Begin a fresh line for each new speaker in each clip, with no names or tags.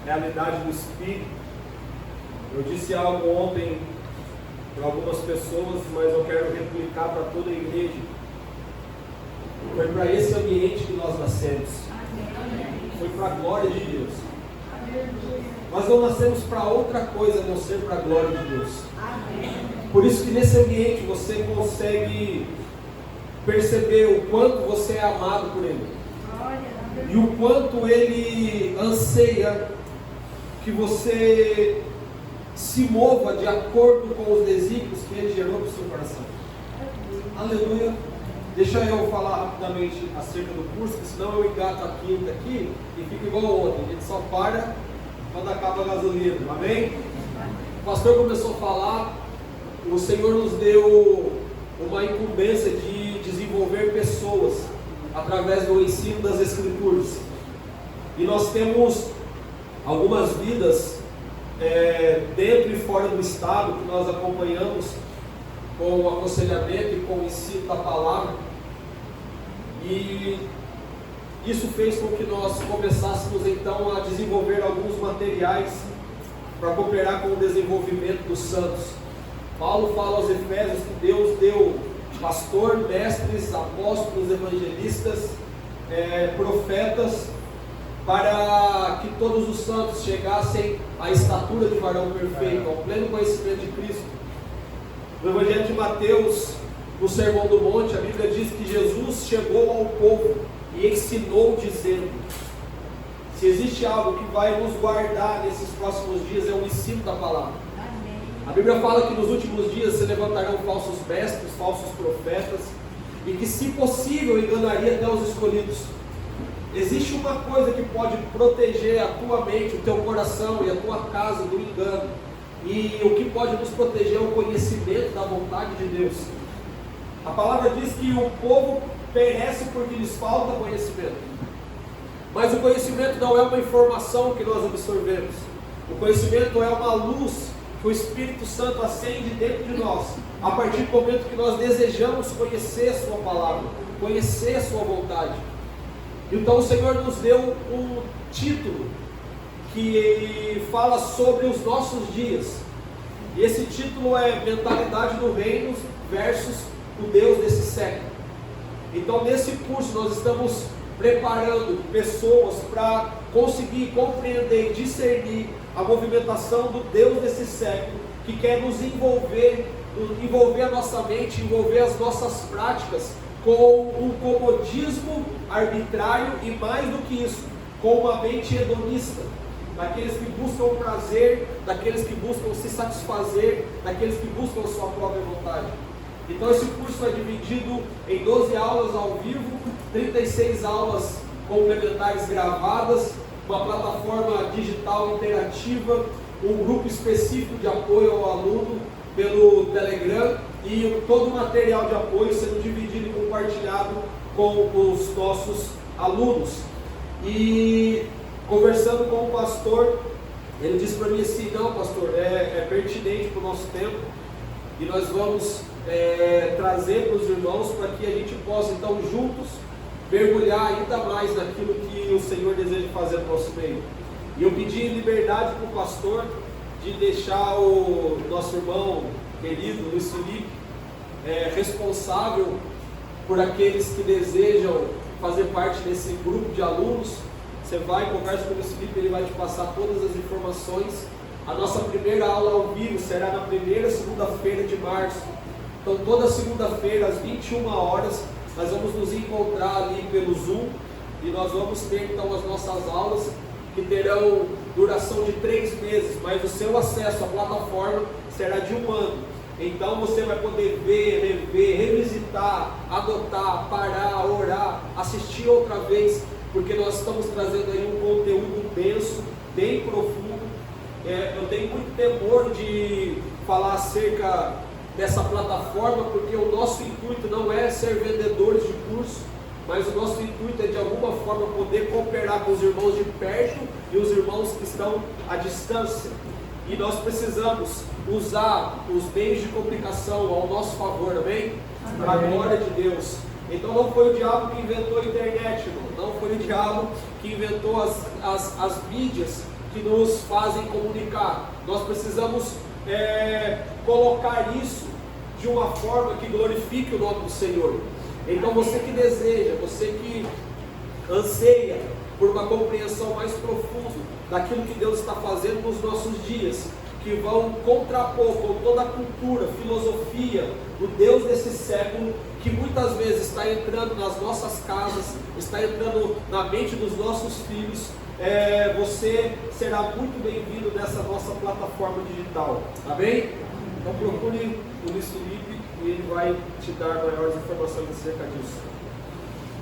realidade do Espírito. Eu disse algo ontem para algumas pessoas, mas eu quero replicar para toda a igreja. Foi para esse ambiente que nós nascemos. Foi para a glória de Deus. Nós não nascemos para outra coisa a não ser para a glória de Deus. Por isso que nesse ambiente você consegue perceber o quanto você é amado por Ele. E o quanto Ele anseia que você se mova de acordo com os desígnios que Ele gerou para o seu coração. Aleluia. Deixa eu falar rapidamente acerca do curso, porque senão eu engato aqui e fica igual ontem. A gente só para quando acaba a gasolina. Amém? O pastor começou a falar, o Senhor nos deu uma incumbência de desenvolver pessoas através do ensino das Escrituras. E nós temos algumas vidas dentro e fora do estado que nós acompanhamos com o aconselhamento e com o ensino da palavra. E isso fez com que nós começássemos então a desenvolver alguns materiais para cooperar com o desenvolvimento dos santos. Paulo fala aos Efésios que Deus deu pastor, mestres, apóstolos, evangelistas, profetas, para que todos os santos chegassem à estatura de varão perfeito, ao pleno conhecimento de Cristo. No Evangelho de Mateus, no Sermão do Monte, a Bíblia diz que Jesus chegou ao povo e ensinou dizendo: se existe algo que vai nos guardar nesses próximos dias, é o ensino da palavra. A Bíblia fala que nos últimos dias se levantarão falsos mestres, falsos profetas, e que, se possível, enganaria até os escolhidos. Existe uma coisa que pode proteger a tua mente, o teu coração e a tua casa do engano, e o que pode nos proteger é o conhecimento da vontade de Deus. A palavra diz que o povo perece porque lhes falta conhecimento. Mas o conhecimento não é uma informação que nós absorvemos. O conhecimento é uma luz que o Espírito Santo acende dentro de nós, a partir do momento que nós desejamos conhecer a sua palavra, conhecer a sua vontade. Então o Senhor nos deu um título que fala sobre os nossos dias. E esse título é Mentalidade do Reino versus o Deus desse século. Então nesse curso nós estamos preparando pessoas para conseguir compreender e discernir a movimentação do Deus desse século, que quer nos envolver a nossa mente, envolver as nossas práticas com um comodismo arbitrário e, mais do que isso, com uma mente hedonista, daqueles que buscam prazer, daqueles que buscam se satisfazer, daqueles que buscam a sua própria vontade. Então esse curso é dividido em 12 aulas ao vivo, 36 aulas complementares gravadas, uma plataforma digital interativa, um grupo específico de apoio ao aluno pelo Telegram e todo o material de apoio sendo dividido e compartilhado com os nossos alunos. E conversando com o pastor, ele disse para mim assim: não, pastor, é pertinente para o nosso tempo e nós vamos trazer para os irmãos para que a gente possa então juntos mergulhar ainda mais naquilo que o Senhor deseja fazer no nosso meio. E eu pedi liberdade para o pastor de deixar o nosso irmão querido Luiz Felipe responsável por aqueles que desejam fazer parte desse grupo de alunos. Você vai, conversa com o Luiz Felipe, ele vai te passar todas as informações. A nossa primeira aula ao vivo será na primeira segunda-feira de março. Então toda segunda-feira às 21 horas nós vamos nos encontrar ali pelo Zoom e nós vamos ter então as nossas aulas que terão duração de 3 meses, mas o seu acesso à plataforma será de 1 ano. Então você vai poder ver, rever, revisitar, anotar, parar, orar, assistir outra vez, porque nós estamos trazendo aí um conteúdo denso, bem profundo. Eu tenho muito temor de falar acerca dessa plataforma, porque o nosso intuito não é ser vendedores de curso, mas o nosso intuito é de alguma forma poder cooperar com os irmãos de perto e os irmãos que estão à distância. E nós precisamos usar os meios de comunicação ao nosso favor, amém? Para a glória de Deus. Então não foi o diabo que inventou a internet, não foi o diabo que inventou as mídias que nos fazem comunicar. Nós precisamos colocar isso de uma forma que glorifique o nome do Senhor. Então você que deseja, você que anseia por uma compreensão mais profunda daquilo que Deus está fazendo nos nossos dias, que vão contrapor com toda a cultura, filosofia do Deus desse século, que muitas vezes está entrando nas nossas casas, está entrando na mente dos nossos filhos. Você será muito bem-vindo nessa nossa plataforma digital, amém? Então procure o Luiz Felipe e ele vai te dar maiores informações acerca disso.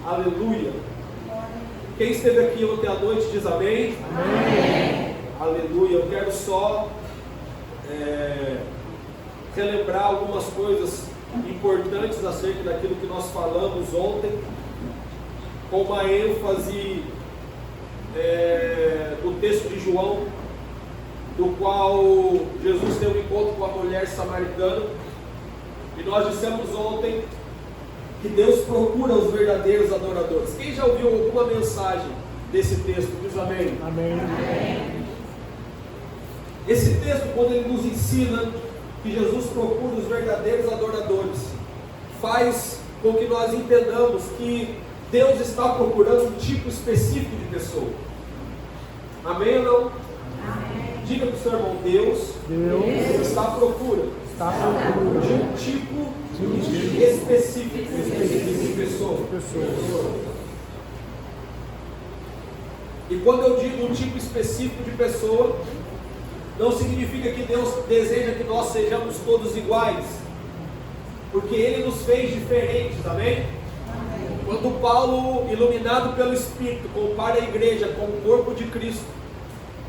Aleluia! Quem esteve aqui ontem à noite diz amém? Amém! Aleluia! Eu quero só relembrar algumas coisas importantes acerca daquilo que nós falamos ontem, com uma ênfase do texto de João, do qual Jesus teve um encontro com a mulher samaritana, e nós dissemos ontem que Deus procura os verdadeiros adoradores. Quem já ouviu alguma mensagem desse texto, diz amém? Amém. Esse texto, quando ele nos ensina que Jesus procura os verdadeiros adoradores, faz com que nós entendamos que Deus está procurando um tipo específico de pessoa. Amém ou não? Amém. Diga para o seu irmão, Deus está à procura de um tipo específico de pessoa. E quando eu digo um tipo específico de pessoa, não significa que Deus deseja que nós sejamos todos iguais, porque Ele nos fez diferentes, amém? Quando Paulo, iluminado pelo Espírito, compara a igreja com o corpo de Cristo,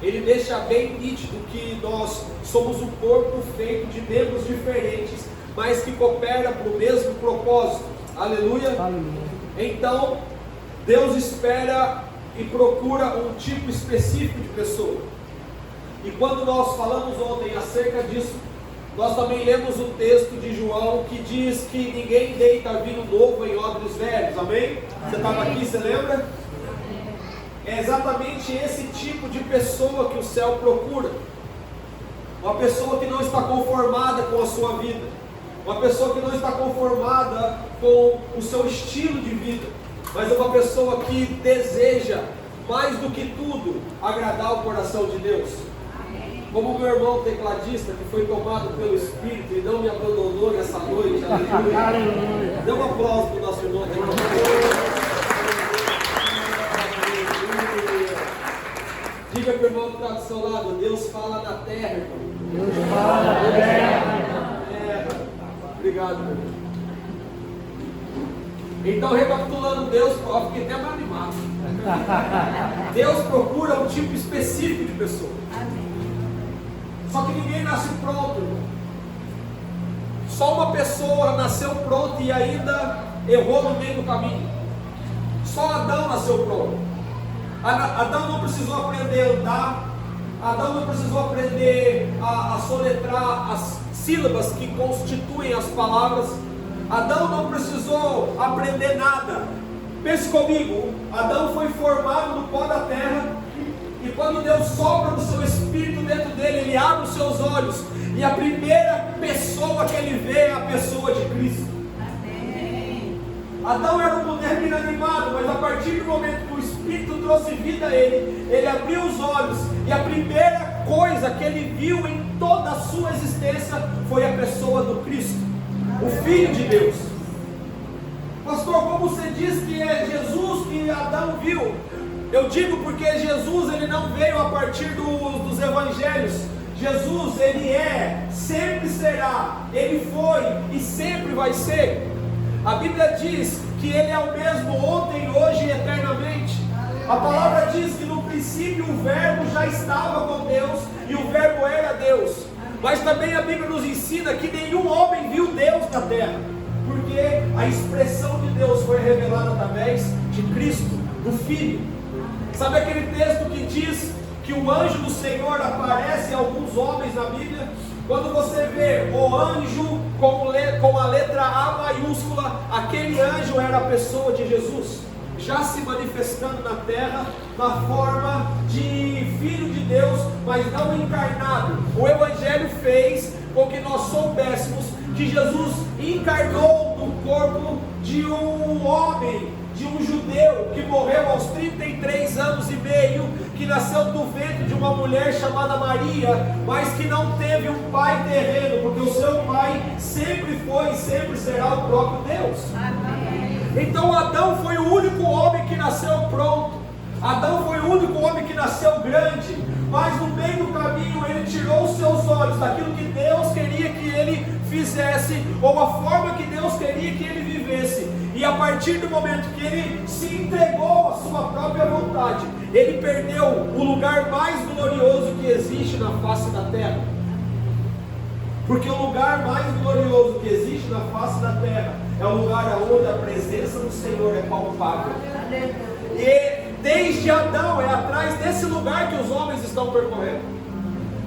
ele deixa bem nítido que nós somos um corpo feito de membros diferentes, mas que coopera para o mesmo propósito. Aleluia? Aleluia. Então, Deus espera e procura um tipo específico de pessoa. E quando nós falamos ontem acerca disso, nós também lemos o texto de João que diz que ninguém deita vinho novo em odres velhos, amém? Você estava aqui, você lembra? É exatamente esse tipo de pessoa que o céu procura. Uma pessoa que não está conformada com a sua vida, uma pessoa que não está conformada com o seu estilo de vida, mas uma pessoa que deseja, mais do que tudo, agradar o coração de Deus. Como o meu irmão tecladista, que foi tomado pelo Espírito e não me abandonou nessa noite, aleluia. Dê um aplauso para o nosso irmão tecladista. Diga para o irmão que está do seu lado, Deus fala na terra, irmão. Deus fala na terra. Obrigado, meu irmão. Então, recapitulando, Deus, fiquei até mais animado. Deus procura um tipo específico de pessoa. Só que ninguém nasce pronto, irmão. Só uma pessoa nasceu pronto e ainda errou no meio do caminho. Só Adão nasceu pronto. Adão não precisou aprender a andar. Adão não precisou aprender a soletrar as sílabas que constituem as palavras. Adão não precisou aprender nada. Pense comigo, Adão foi formado no pó da terra. E quando Deus sopra no seu espírito dentro dele, ele abre os seus olhos, e a primeira pessoa que ele vê é a pessoa de Cristo. Amém. Adão era um boneco inanimado, mas a partir do momento que o Espírito trouxe vida a ele, ele abriu os olhos, e a primeira coisa que ele viu em toda a sua existência foi a pessoa do Cristo, o Filho de Deus. Pastor, como você diz que é Jesus que Adão viu? Eu digo porque Jesus, ele não veio a partir dos evangelhos. Jesus, ele é, sempre será, ele foi e sempre vai ser. A Bíblia diz que ele é o mesmo ontem, hoje e eternamente. A palavra diz que no princípio o verbo já estava com Deus e o verbo era Deus. Mas também a Bíblia nos ensina que nenhum homem viu Deus na terra, porque a expressão de Deus foi revelada através de Cristo, do Filho. Sabe aquele texto que diz que o anjo do Senhor aparece a alguns homens na Bíblia? Quando você vê o anjo com a letra A maiúscula, aquele anjo era a pessoa de Jesus. já se manifestando na terra, na forma de Filho de Deus, mas não encarnado. O Evangelho fez com que nós soubéssemos que Jesus encarnou no corpo de um homem, de um judeu, que morreu aos 33 anos e meio, que nasceu do ventre de uma mulher chamada Maria, mas que não teve um pai terreno, porque o seu pai sempre foi e sempre será o próprio Deus. Amém. Então Adão foi o único homem que nasceu pronto, Adão foi o único homem que nasceu grande, mas no meio do caminho ele tirou os seus olhos daquilo que Deus queria que ele fizesse, ou a forma que Deus queria que ele vivesse, e a partir do momento que ele se entregou à sua própria vontade, ele perdeu o lugar mais glorioso que existe na face da terra. Porque o lugar mais glorioso que existe na face da terra é o lugar onde a presença do Senhor é palpável. E desde Adão é atrás desse lugar que os homens estão percorrendo.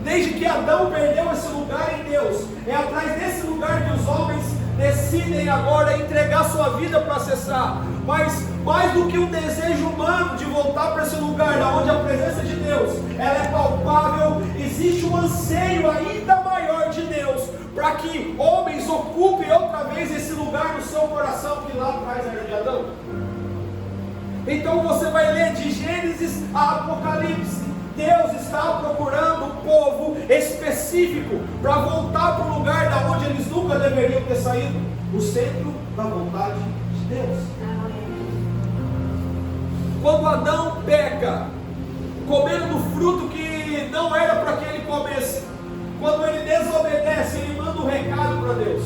Desde que Adão perdeu esse lugar em Deus, é atrás desse lugar que os homens decidem agora entregar sua vida para acessar. Mas mais do que um desejo humano de voltar para esse lugar onde a presença de Deus ela é palpável, existe um anseio ainda maior de Deus para que homens ocupem outra vez esse lugar no seu coração que lá atrás era de Adão. Então você vai ler de Gênesis a Apocalipse, Deus está procurando um povo específico para voltar para o lugar da onde eles nunca deveriam ter saído, o centro da vontade de Deus. Quando Adão peca, comendo do fruto que não era para que ele comesse, quando ele desobedece, ele manda um recado para Deus.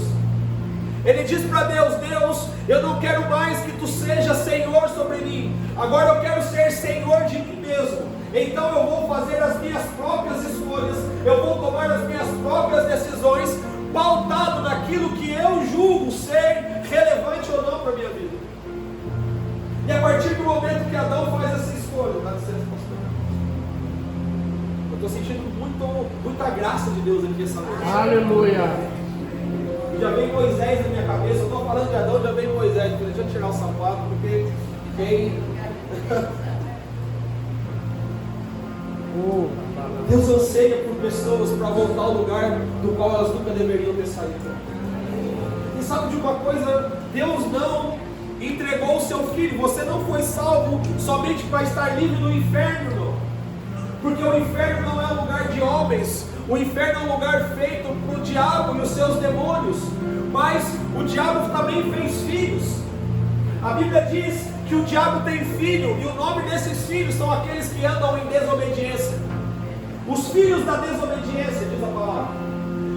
Ele diz para Deus: Deus, eu não quero mais que tu seja Senhor sobre mim, agora eu quero ser Senhor de mim mesmo. Então eu vou fazer as minhas próprias escolhas, eu vou tomar as minhas próprias decisões, pautado naquilo que eu julgo ser relevante ou não para a minha vida. E a partir do momento que Adão faz essa escolha, dá licença, pastor, eu estou sentindo muita graça de Deus aqui essa noite.
Aleluia.
Já vem Moisés na minha cabeça, eu estou falando de Adão, já vem Moisés. Deixa eu tirar o sapato, porque quem... Deus anseia por pessoas para voltar ao lugar do qual elas nunca deveriam ter saído. E sabe de uma coisa? Deus não entregou o seu filho. Você não foi salvo somente para estar livre do inferno, não. Porque o inferno não é um lugar de homens. O inferno é um lugar feito para o diabo e os seus demônios. Mas o diabo também fez filhos. A Bíblia diz que o diabo tem filho, e o nome desses filhos são aqueles que andam em desobediência. Os filhos da desobediência, diz a palavra.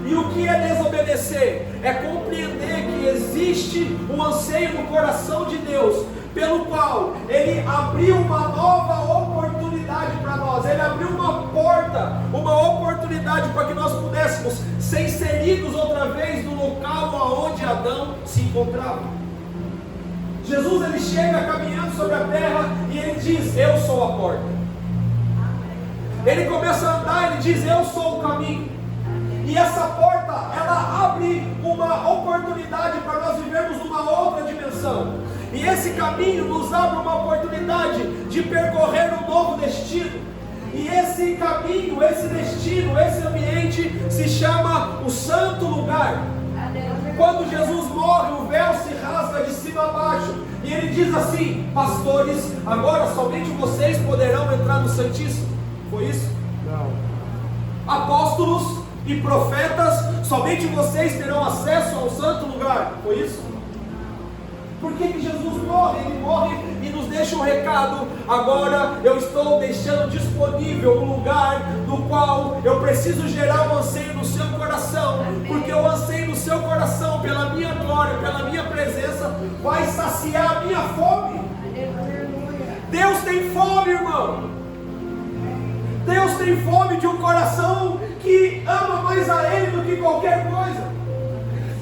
E o que é desobedecer? É compreender que existe um anseio no coração de Deus, pelo qual Ele abriu uma nova oportunidade para nós. Ele abriu uma porta, uma oportunidade para que nós pudéssemos ser inseridos outra vez no local onde Adão se encontrava. Jesus ele chega caminhando sobre a terra e ele diz: eu sou a porta. Ele começa a andar, ele diz: eu sou o caminho. E essa porta, ela abre uma oportunidade para nós vivermos numa outra dimensão. E esse caminho nos abre uma oportunidade de percorrer um novo destino. E esse caminho, esse destino, esse ambiente se chama o Santo Lugar. Quando Jesus morre, o véu se rasga de cima a baixo, e ele diz assim: pastores, agora somente vocês poderão entrar no Santíssimo. Foi isso?
Não.
Apóstolos e profetas, somente vocês terão acesso ao Santo Lugar. Foi isso? Por que Jesus morre? Ele morre e nos deixa um recado: agora eu estou deixando disponível um lugar no qual eu preciso gerar um anseio no seu coração, porque o anseio no seu coração pela minha glória, pela minha presença, vai saciar a minha fome. Deus tem fome, irmão. Deus tem fome de um coração que ama mais a Ele do que qualquer coisa.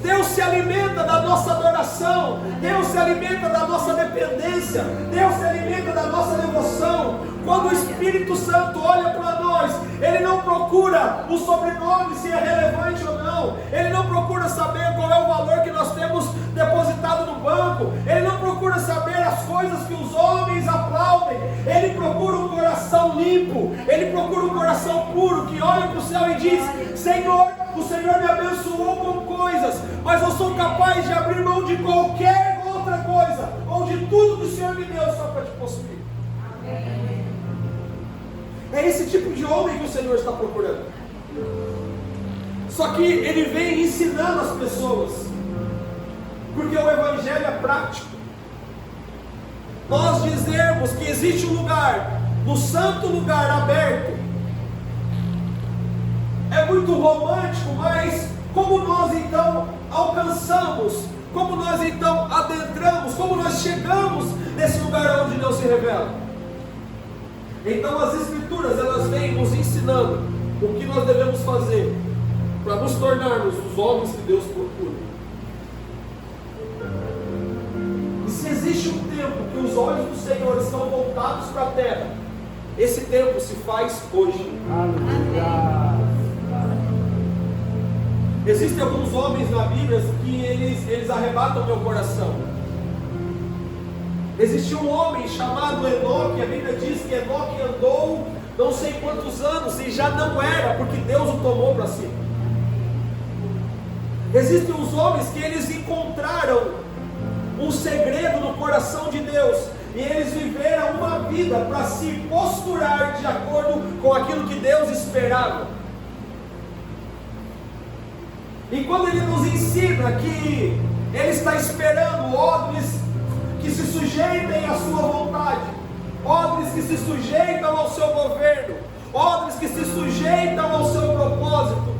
Deus se alimenta da nossa adoração, Deus se alimenta da nossa dependência, Deus se alimenta da nossa devoção. Quando o Espírito Santo olha para nós, Ele não procura procura o sobrenome, se é relevante ou não. Ele não procura saber qual é o valor que nós temos depositado no banco. Ele não procura saber as coisas que os homens aplaudem. Ele procura um coração limpo. Ele procura um coração puro, que olha para o céu e diz: Senhor, o Senhor me abençoou com coisas, mas eu sou capaz de abrir mão de qualquer outra coisa, ou de tudo que o Senhor me deu, só para te possuir. É esse tipo de homem que o Senhor está procurando. Só que ele vem ensinando as pessoas, porque o Evangelho é prático. Nós dizemos que existe um lugar, no santo lugar aberto, é muito romântico, mas como nós então alcançamos, como nós então adentramos, como nós chegamos nesse lugar onde Deus se revela? Então as Escrituras, elas vêm nos ensinando o que nós devemos fazer para nos tornarmos os homens que Deus procura. E se existe um tempo que os olhos do Senhor estão voltados para a terra, esse tempo se faz hoje. Aleluia. Existem alguns homens na Bíblia que eles arrebatam meu coração. Existia um homem chamado Enoque. A Bíblia diz que Enoque andou não sei quantos anos e já não era, porque Deus o tomou para si. Existem os homens que eles encontraram um segredo no coração de Deus, e eles viveram uma vida para se posturar de acordo com aquilo que Deus esperava. E quando ele nos ensina que ele está esperando homens que se sujeitem à sua vontade, homens que se sujeitam ao seu governo, homens que se sujeitam ao seu propósito,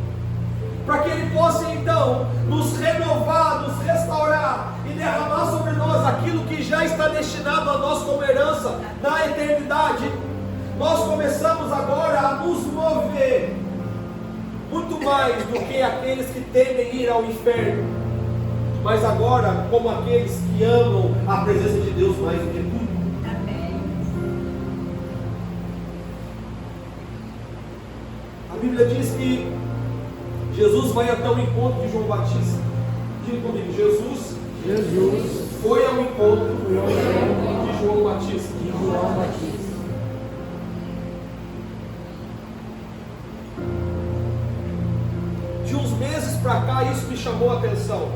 para que ele possa então nos renovar, nos restaurar e derramar sobre nós aquilo que já está destinado a nós como herança na eternidade. Nós começamos agora a nos mover muito mais do que aqueles que temem ir ao inferno, mas agora como aqueles que amam a presença de Deus mais do que tudo. Amém. A Bíblia diz que Jesus vai até o encontro de João Batista. Diga comigo: Jesus foi ao encontro de João Batista. De uns meses para cá, isso me chamou a atenção,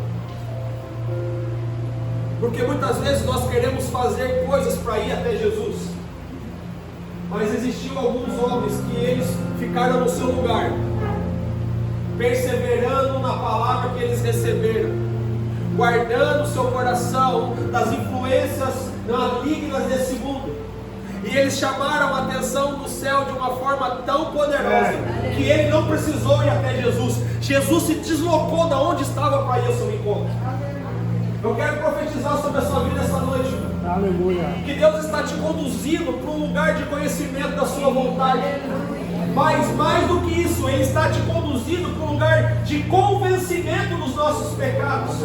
porque muitas vezes nós queremos fazer coisas para ir até Jesus, mas existiam alguns homens que eles ficaram no seu lugar, perseverando na palavra que eles receberam, guardando seu coração das influências malignas desse mundo. E eles chamaram a atenção do céu de uma forma tão poderosa que ele não precisou ir até Jesus. Jesus se deslocou da onde estava para ir ao seu encontro. Eu quero profetizar sobre a sua vida essa noite. Aleluia. Que Deus está te conduzindo para um lugar de conhecimento da sua vontade. Mas mais do que isso, Ele está te conduzindo para um lugar de convencimento dos nossos pecados,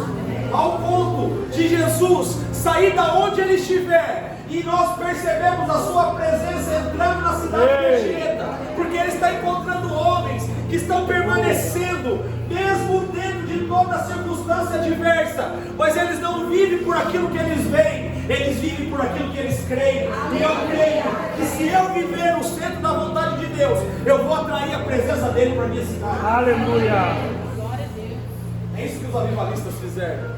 ao ponto de Jesus sair da onde Ele estiver e nós percebemos a sua presença entrando na cidade perfeita, porque Ele está encontrando homens que estão permanecendo mesmo dentro de toda circunstância adversa, mas eles não vivem por aquilo que eles veem, eles vivem por aquilo que eles creem. E eu creio que se eu viver no centro da vontade de Deus, eu vou atrair a presença dele para a minha cidade. Aleluia! É isso que os avivalistas fizeram.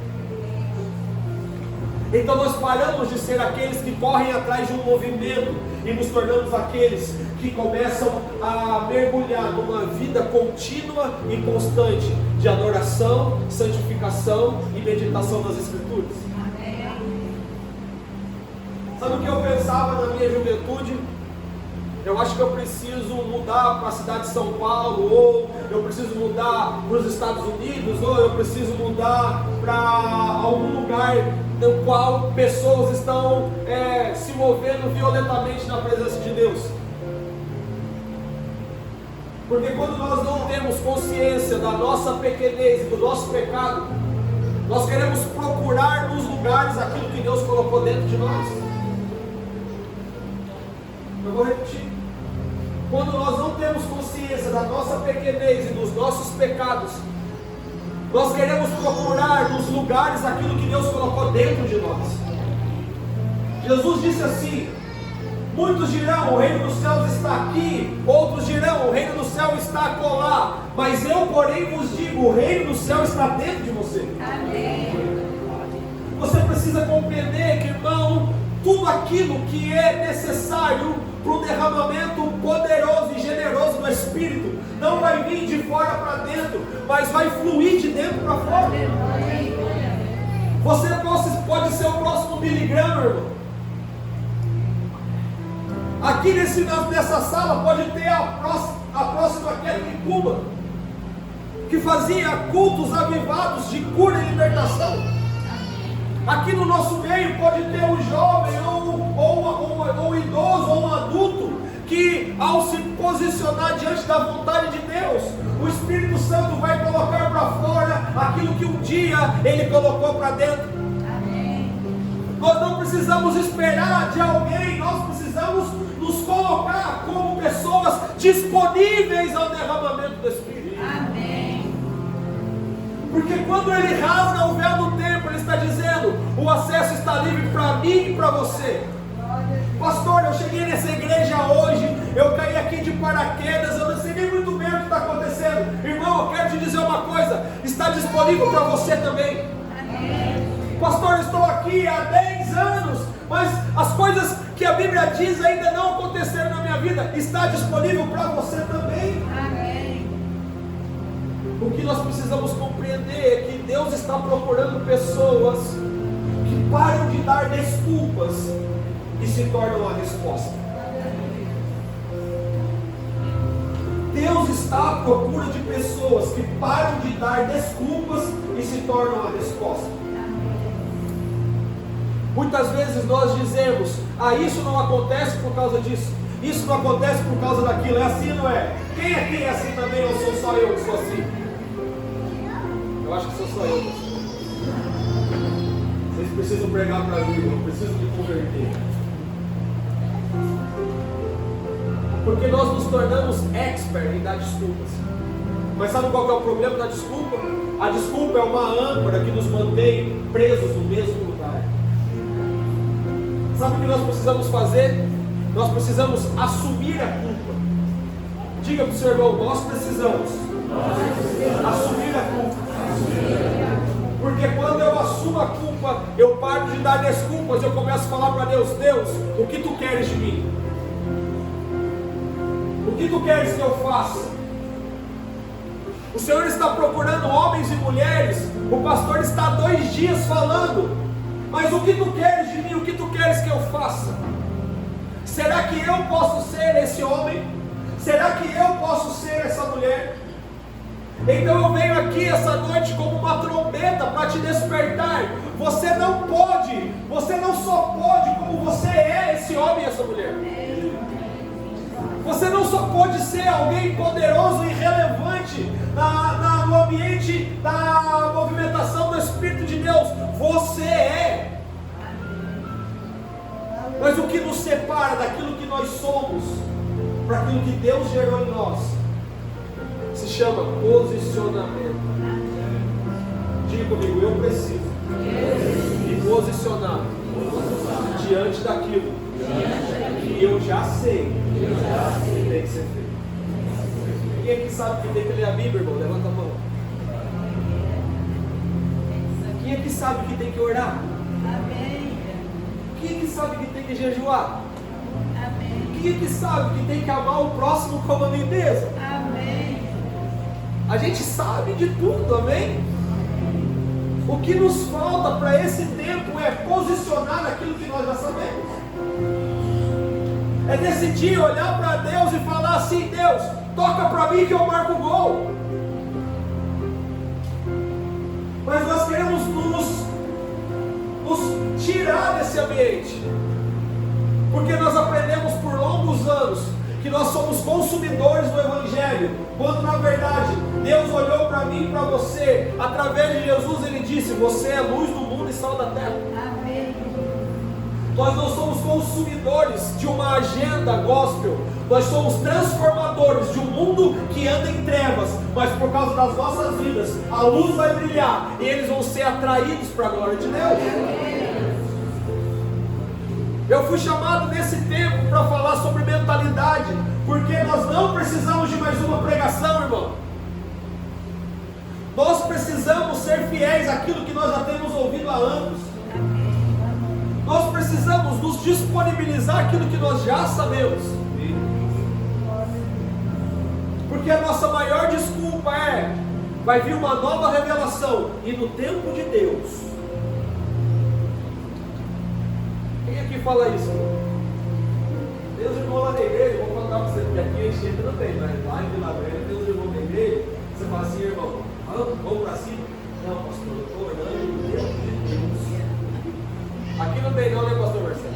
Então nós paramos de ser aqueles que correm atrás de um movimento e nos tornamos aqueles que começam a mergulhar numa vida contínua e constante de adoração, santificação e meditação das Escrituras. Sabe o que eu pensava na minha juventude? Eu acho que eu preciso mudar para a cidade de São Paulo, ou eu preciso mudar para os Estados Unidos, ou eu preciso mudar para algum lugar no qual pessoas estão se movendo violentamente na presença de Deus. Porque quando nós não temos consciência da nossa pequenez e do nosso pecado, nós queremos procurar nos lugares aquilo que Deus colocou dentro de nós. Eu vou repetir. quando nós não temos consciência da nossa pequenez e dos nossos pecados, nós queremos procurar nos lugares aquilo que Deus colocou dentro de nós. Jesus disse assim: muitos dirão, o reino dos céus está aqui, outros dirão, o reino do céu está acolá, mas eu, porém, vos digo, o reino do céu está dentro de você. Amém. Você precisa compreender que, irmão, tudo aquilo que é necessário para um derramamento poderoso e generoso do Espírito não vai vir de fora para dentro, mas vai fluir de dentro para fora. Você pode ser o próximo Billy Graham, irmão. Aqui nessa sala pode ter a próxima Kathryn Kuhlman, que fazia cultos avivados de cura e libertação. Aqui no nosso meio pode ter um jovem, ou um idoso, ou um adulto, que ao se posicionar diante da vontade de Deus, o Espírito Santo vai colocar para fora aquilo que um dia Ele colocou para dentro. Amém. Nós não precisamos esperar de alguém, nós precisamos nos colocar como pessoas disponíveis ao derramamento do Espírito. Amém. Porque quando Ele rasga o véu do templo, Ele está dizendo: o acesso está livre para mim e para você. Pastor, eu cheguei nessa igreja hoje, eu caí aqui de paraquedas, eu não sei nem muito bem o que está acontecendo. Irmão, eu quero te dizer uma coisa: está disponível para você também. Pastor, eu estou aqui há 10 anos, mas as coisas que a Bíblia diz ainda não aconteceram na minha vida. Está disponível para você também. O que nós precisamos compreender é que Deus está procurando pessoas que param de dar desculpas e se tornam a resposta. Deus está à procura de pessoas que param de dar desculpas e se tornam a resposta. Muitas vezes nós dizemos: ah, isso não acontece por causa disso, isso não acontece por causa daquilo. É assim, não é? Quem aqui é assim também, ou sou só eu que sou assim? Eu acho que sou só eu. Vocês precisam pregar para mim, eu preciso me converter. Porque nós nos tornamos expert em dar desculpas. Mas sabe qual que é o problema da desculpa? A desculpa é uma âncora que nos mantém presos no mesmo lugar. Sabe o que nós precisamos fazer? Nós precisamos assumir a culpa. Diga para o seu irmão: nós precisamos assumir a culpa. Porque quando eu assumo a culpa, eu paro de dar desculpas, eu começo a falar para Deus: Deus, o que tu queres de mim? O que tu queres que eu faça? O Senhor está procurando homens e mulheres. O pastor está há 2 dias falando: mas o que tu queres de mim? O que tu queres que eu faça? Será que eu posso ser esse homem? Será que eu posso ser essa mulher? Então eu venho aqui essa noite como uma trombeta para te despertar. Você não pode, você não só pode, como você é esse homem e essa mulher. Você não só pode ser alguém poderoso e relevante no ambiente da movimentação do Espírito de Deus. Você é. Mas o que nos separa daquilo que nós somos para aquilo que Deus gerou em nós se chama posicionamento. Diga comigo: eu preciso me posicionar diante daquilo que eu já sei que tem que ser feito. Quem aqui sabe que tem que ler a Bíblia, irmão? Levanta a mão. Quem aqui sabe que tem que orar? Quem aqui sabe que tem que jejuar? Quem aqui sabe que tem que amar o próximo como a mim mesmo? A gente sabe de tudo, amém? O que nos falta para esse tempo é posicionar naquilo que nós já sabemos. É decidir olhar para Deus e falar assim: Deus, toca para mim que eu marco o gol. Mas nós queremos nos tirar desse ambiente, porque nós aprendemos por longos anos que nós somos consumidores do Evangelho, quando na verdade Deus olhou para mim e para você, através de Jesus Ele disse: você é luz do mundo e sal da terra. Amém. Nós não somos consumidores de uma agenda gospel, nós somos transformadores de um mundo que anda em trevas, mas por causa das nossas vidas, a luz vai brilhar e eles vão ser atraídos para a glória de Deus. Eu fui chamado nesse tempo para falar sobre mentalidade, porque nós não precisamos de mais uma pregação, irmão. Nós precisamos ser fiéis àquilo que nós já temos ouvido há anos. Nós precisamos nos disponibilizar aquilo que nós já sabemos. Porque a nossa maior desculpa é: vai vir uma nova revelação, e no tempo de Deus. Quem aqui fala isso? Deus irmão lá da igreja, vou contar para você, porque aqui a gente entra não tem, mas lá em Vila Velha, Deus irmão da igreja, você fala assim: irmão, vamos para cima? Não, pastor, eu estou orando em Deus de Deus. Aqui não tem não, né, pastor Marcelo?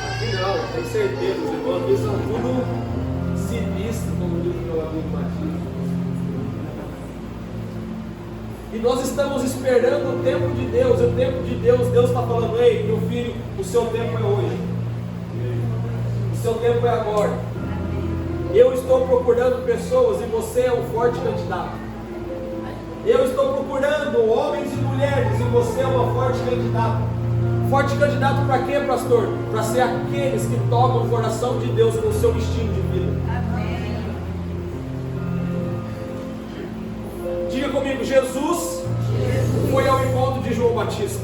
Aqui não, tenho certeza, os irmãos aqui são tudo sinistros, como diz o meu amigo Matias. E nós estamos esperando o tempo de Deus, e o tempo de Deus, Deus está falando: ei, meu filho, o seu tempo é hoje, o seu tempo é agora. Eu estou procurando pessoas e você é um forte candidato. Eu estou procurando homens e mulheres e você é uma forte candidata. Forte candidato para quê, pastor? Para ser aqueles que tocam o coração de Deus com o seu estilo de vida. Amém. Diga comigo: Jesus foi ao encontro de João Batista.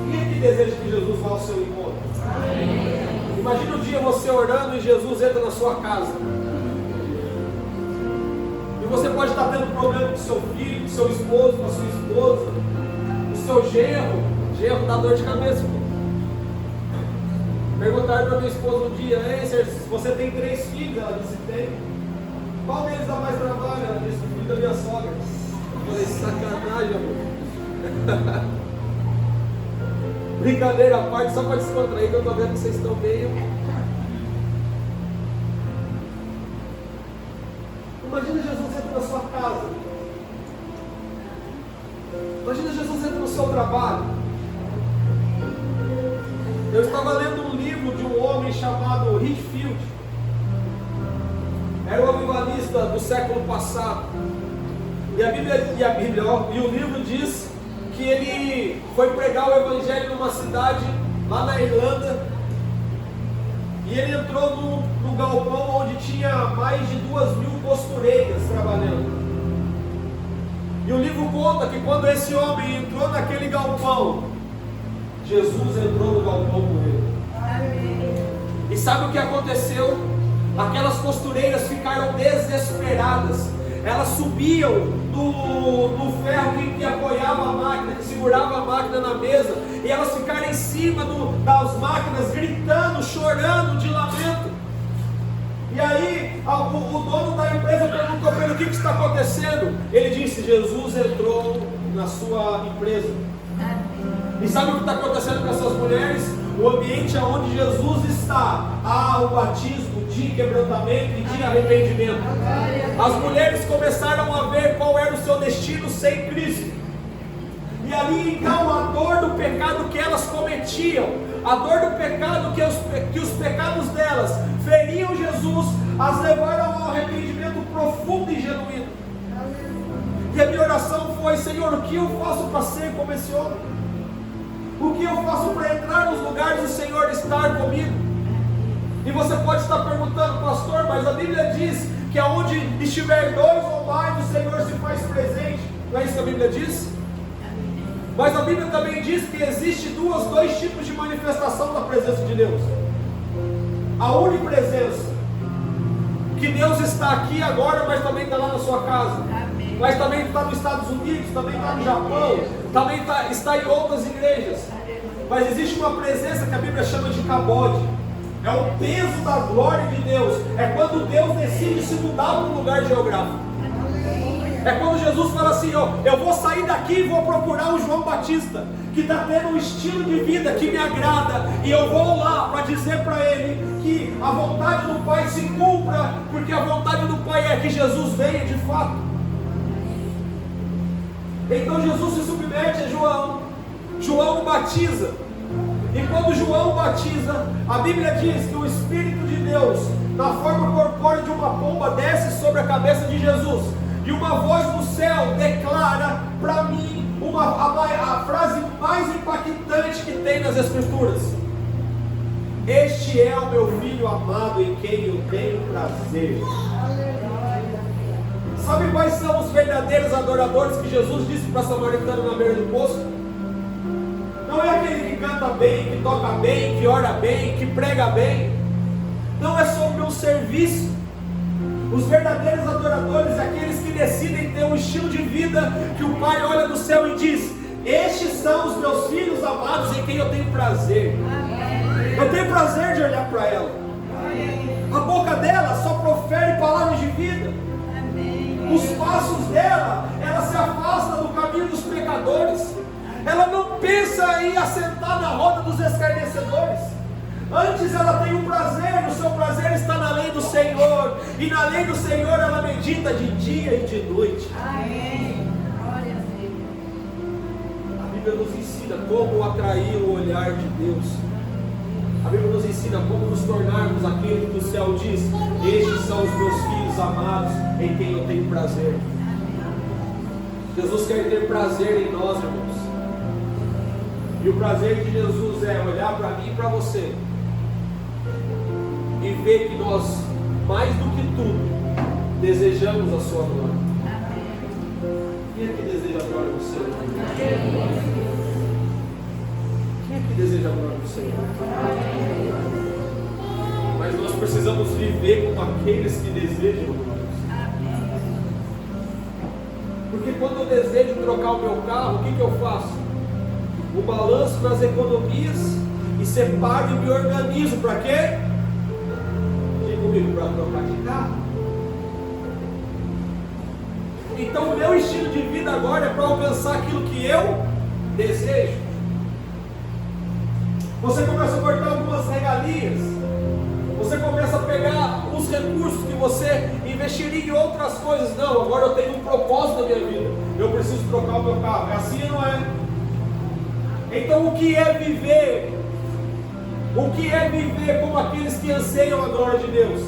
Quem é que deseja que Jesus vá ao seu encontro? Amém. Imagina um dia você orando e Jesus entra na sua casa. E você pode estar tendo problema com seu filho, com seu esposo, com a sua esposa, com o seu genro. Genro dá dor de cabeça. Perguntaram para minha esposa um dia: você tem 3 filhos? Ela disse: tem. Qual deles dá mais trabalho? Ela disse: o filho da minha sogra. Eu falei: sacanagem, amor. Brincadeira à parte, só para descontrair, que eu estou vendo que vocês estão meio. Imagina Jesus entra na sua casa. Imagina Jesus entra no seu trabalho. Eu estava lendo um livro de um homem chamado Whitefield. Era um avivalista do século passado. E o livro diz que ele foi pregar o evangelho numa cidade lá na Irlanda. E ele entrou no galpão onde tinha mais de 2.000 costureiras trabalhando. E o livro conta que quando esse homem entrou naquele galpão, Jesus entrou no galpão com ele. Amém. E sabe o que aconteceu? Aquelas costureiras ficaram desesperadas. Elas subiam no ferro que apoiava a máquina, que segurava a máquina na mesa, e elas ficaram em cima das máquinas, gritando, chorando de lamento. E aí o dono da empresa perguntou para ele: o que está acontecendo? Ele disse: Jesus entrou na sua empresa. E sabe o que está acontecendo com essas mulheres? O ambiente onde Jesus está, há o batismo de quebrantamento e de arrependimento. As mulheres começaram a ver qual era o seu destino sem Cristo. E ali então a dor do pecado que elas cometiam, a dor do pecado que os pecados delas feriam Jesus, as levaram ao arrependimento profundo e genuíno. E a minha oração foi: Senhor, o que eu faço para ser como esse homem? O que eu faço para entrar nos lugares do Senhor estar comigo? E você pode estar perguntando: pastor, mas a Bíblia diz que aonde estiver 2 ou mais, o Senhor se faz presente. Não é isso que a Bíblia diz? Mas a Bíblia também diz que existe dois tipos de manifestação da presença de Deus. A onipresença, que Deus está aqui agora, mas também está lá na sua casa. Amém. Mas também está nos Estados Unidos, também está no Japão, também está em outras igrejas. Mas existe uma presença que a Bíblia chama de cabode. É o peso da glória de Deus. É quando Deus decide se mudar para um lugar geográfico. É quando Jesus fala assim: eu vou sair daqui e vou procurar o João Batista, que está tendo um estilo de vida que me agrada, e eu vou lá para dizer para ele que a vontade do Pai se cumpra, porque a vontade do Pai é que Jesus venha de fato. Então Jesus se submete a João. João o batiza. E quando João batiza, a Bíblia diz que o Espírito de Deus, na forma corpórea de uma pomba, desce sobre a cabeça de Jesus. E uma voz do céu declara para mim a frase mais impactante que tem nas Escrituras: este é o meu filho amado em quem eu tenho prazer. Sabe quais são os verdadeiros adoradores que Jesus disse para Samaritano na beira do poço? Não é aquele que canta bem, que toca bem, que ora bem, que prega bem. Não é sobre um serviço. Os verdadeiros adoradores é aqueles que decidem ter um estilo de vida que o Pai olha do céu e diz: estes são os meus filhos amados em quem eu tenho prazer. Eu tenho prazer de olhar para ela. A boca dela só profere palavras de vida. Os passos dela, ela se afasta do caminho dos pecadores. Ela não pensa em assentar na roda dos escarnecedores. Antes ela tem um prazer, o seu prazer está na lei do Senhor. E na lei do Senhor ela medita de dia e de noite.
Amém. Glória a Deus.
A Bíblia nos ensina como atrair o olhar de Deus. A Bíblia nos ensina como nos tornarmos aquilo que o céu diz: estes são os meus filhos amados em quem eu tenho prazer. Jesus quer ter prazer em nós, irmãos. E o prazer de Jesus é olhar para mim e para você e ver que nós, mais do que tudo, desejamos a sua glória. Quem é que deseja a glória do Senhor? Quem é que deseja a glória do Senhor? Mas nós precisamos viver como aqueles que desejam a glória do Senhor. Porque quando eu desejo trocar o meu carro, o que eu faço? O balanço nas economias e separo e me organizo. Para quê? Diga comigo, para trocar de carro. Então o meu estilo de vida agora é para alcançar aquilo que eu desejo. Você começa a cortar algumas regalias. Você começa a pegar os recursos que você investiria em outras coisas. Não, agora eu tenho um propósito na minha vida. Eu preciso trocar o meu carro. É assim ou não é? Então o que é viver? O que é viver como aqueles que anseiam a glória de Deus?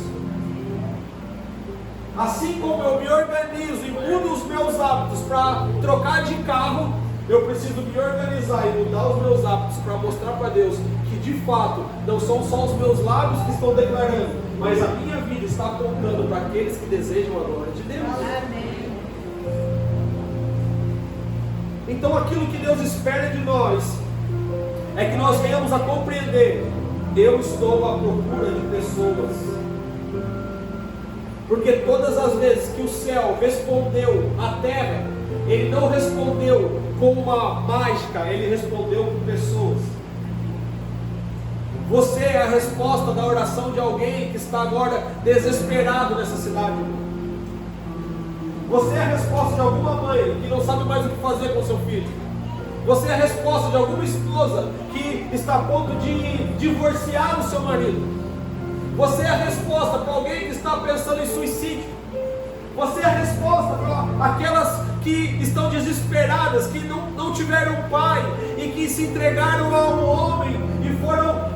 Assim como eu me organizo e mudo os meus hábitos para trocar de carro, eu preciso me organizar e mudar os meus hábitos para mostrar para Deus que de fato não são só os meus lábios que estão declarando, mas a minha vida está apontando para aqueles que desejam a glória de Deus.
Amém.
Então aquilo que Deus espera de nós é que nós venhamos a compreender: eu estou à procura de pessoas. Porque todas as vezes que o céu respondeu à terra, ele não respondeu com uma mágica, ele respondeu com pessoas. Você é a resposta da oração de alguém que está agora desesperado nessa cidade. Você é a resposta de alguma mãe que não sabe mais o que fazer com seu filho. Você é a resposta de alguma esposa que está a ponto de divorciar do seu marido. Você é a resposta para alguém que está pensando em suicídio. Você é a resposta para aquelas que estão desesperadas, que não tiveram pai e que se entregaram a um homem e foram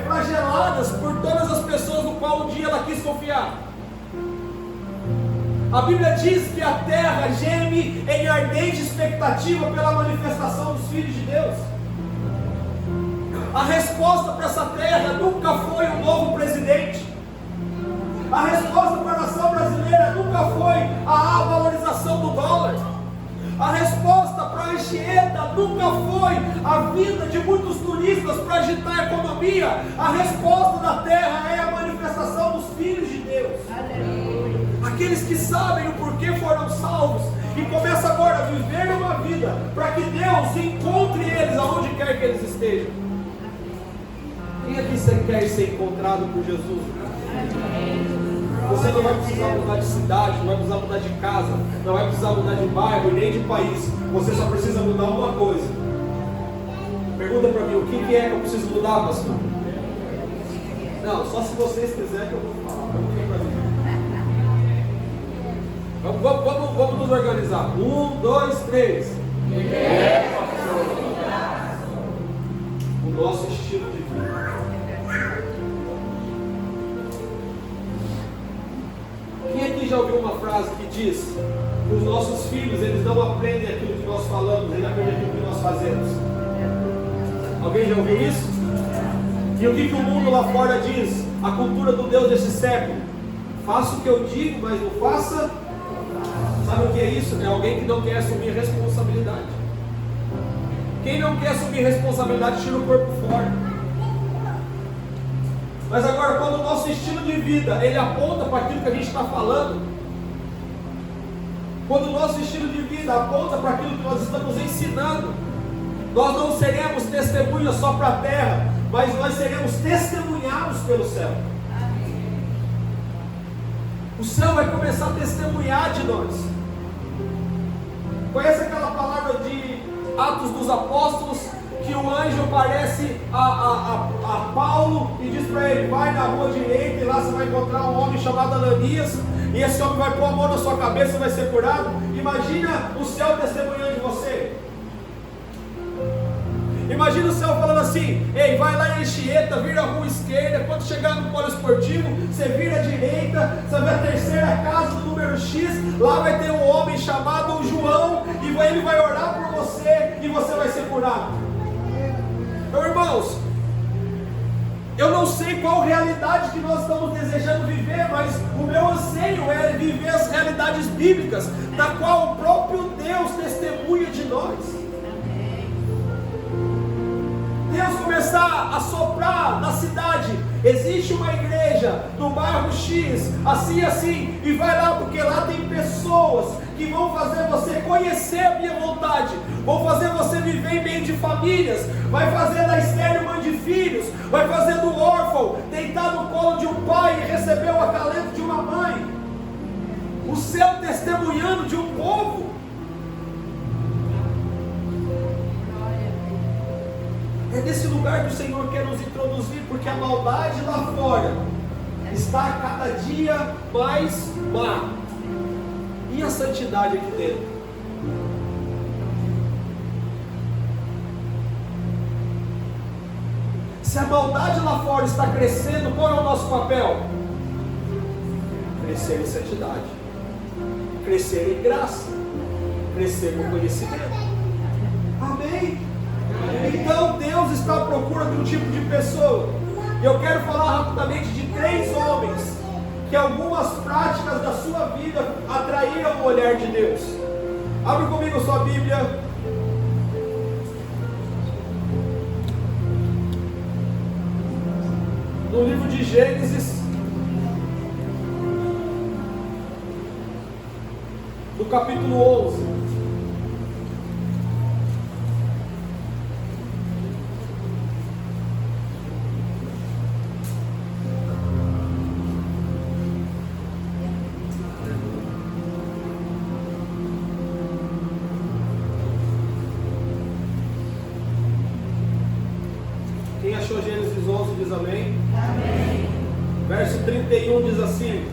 flageladas por todas as pessoas no qual um dia ela quis confiar. A Bíblia diz que a terra geme em ardente expectativa pela manifestação dos filhos de Deus. A resposta para essa terra nunca foi um novo presidente. A resposta para a nação brasileira nunca foi a valorização do dólar. A resposta para a Anchieta nunca foi a vinda de muitos turistas para agitar a economia. A resposta da terra é a manifestação dos filhos de Deus. Aqueles que sabem o porquê foram salvos e começam agora a viver uma vida para que Deus encontre eles aonde quer que eles estejam. Quem aqui você quer ser encontrado por Jesus? Você não vai precisar mudar de cidade, não vai precisar mudar de casa, não vai precisar mudar de bairro nem de país. Você só precisa mudar uma coisa. Pergunta para mim, o que é que eu preciso mudar, pastor? Não, só se vocês quiserem que eu vou falar. Vamos nos organizar. 1, 2, 3. O nosso estilo de vida. Quem aqui já ouviu uma frase que diz que os nossos filhos, eles não aprendem aquilo que nós falamos, eles aprendem aquilo que nós fazemos? Alguém já ouviu isso? E o que o mundo lá fora diz? A cultura do Deus desse século: faça o que eu digo, mas não faça. Sabe o que é isso? É alguém que não quer assumir responsabilidade. Quem não quer assumir responsabilidade tira o corpo fora. Mas agora, quando o nosso estilo de vida ele aponta para aquilo que a gente está falando, quando o nosso estilo de vida aponta para aquilo que nós estamos ensinando, nós não seremos testemunhas só para a terra, mas nós seremos testemunhados pelo céu. O céu vai começar a testemunhar de nós. Conhece aquela palavra de Atos dos Apóstolos, que o anjo aparece a Paulo e diz para ele: vai na rua direita e lá você vai encontrar um homem chamado Ananias, e esse homem vai pôr a mão na sua cabeça e vai ser curado. Imagina o céu testemunhando de você. Imagina o céu falando assim: ei, vai lá em Anchieta, vira a rua esquerda, quando chegar no polo esportivo, você vira à direita, você vai à terceira casa do número X, lá vai ter um homem chamado João, e ele vai orar por você, e você vai ser curado. Meus irmãos, eu não sei qual realidade que nós estamos desejando viver, mas o meu anseio é viver as realidades bíblicas, na qual o próprio Deus testemunha de nós. Deus começar a soprar na cidade: existe uma igreja no bairro X, assim, assim, e vai lá, porque lá tem pessoas que vão fazer você conhecer a minha vontade, vão fazer você viver em meio de famílias, vai fazer da estéril mãe de filhos, vai fazer do órfão deitar no colo de um pai e receber o acalento de uma mãe. O céu testemunhando de um povo. É nesse lugar que o Senhor quer nos introduzir, porque a maldade lá fora está a cada dia mais má. E a santidade aqui dentro? Se a maldade lá fora está crescendo, qual é o nosso papel? Crescer em santidade, crescer em graça, crescer no conhecimento. Amém? Então Deus está à procura de um tipo de pessoa. E eu quero falar rapidamente de 3 homens que algumas práticas da sua vida atraíram o olhar de Deus. Abre comigo sua Bíblia. No livro de Gênesis, no capítulo 11. Quem achou Gênesis 11 diz amém. Amém. Verso 31 diz assim: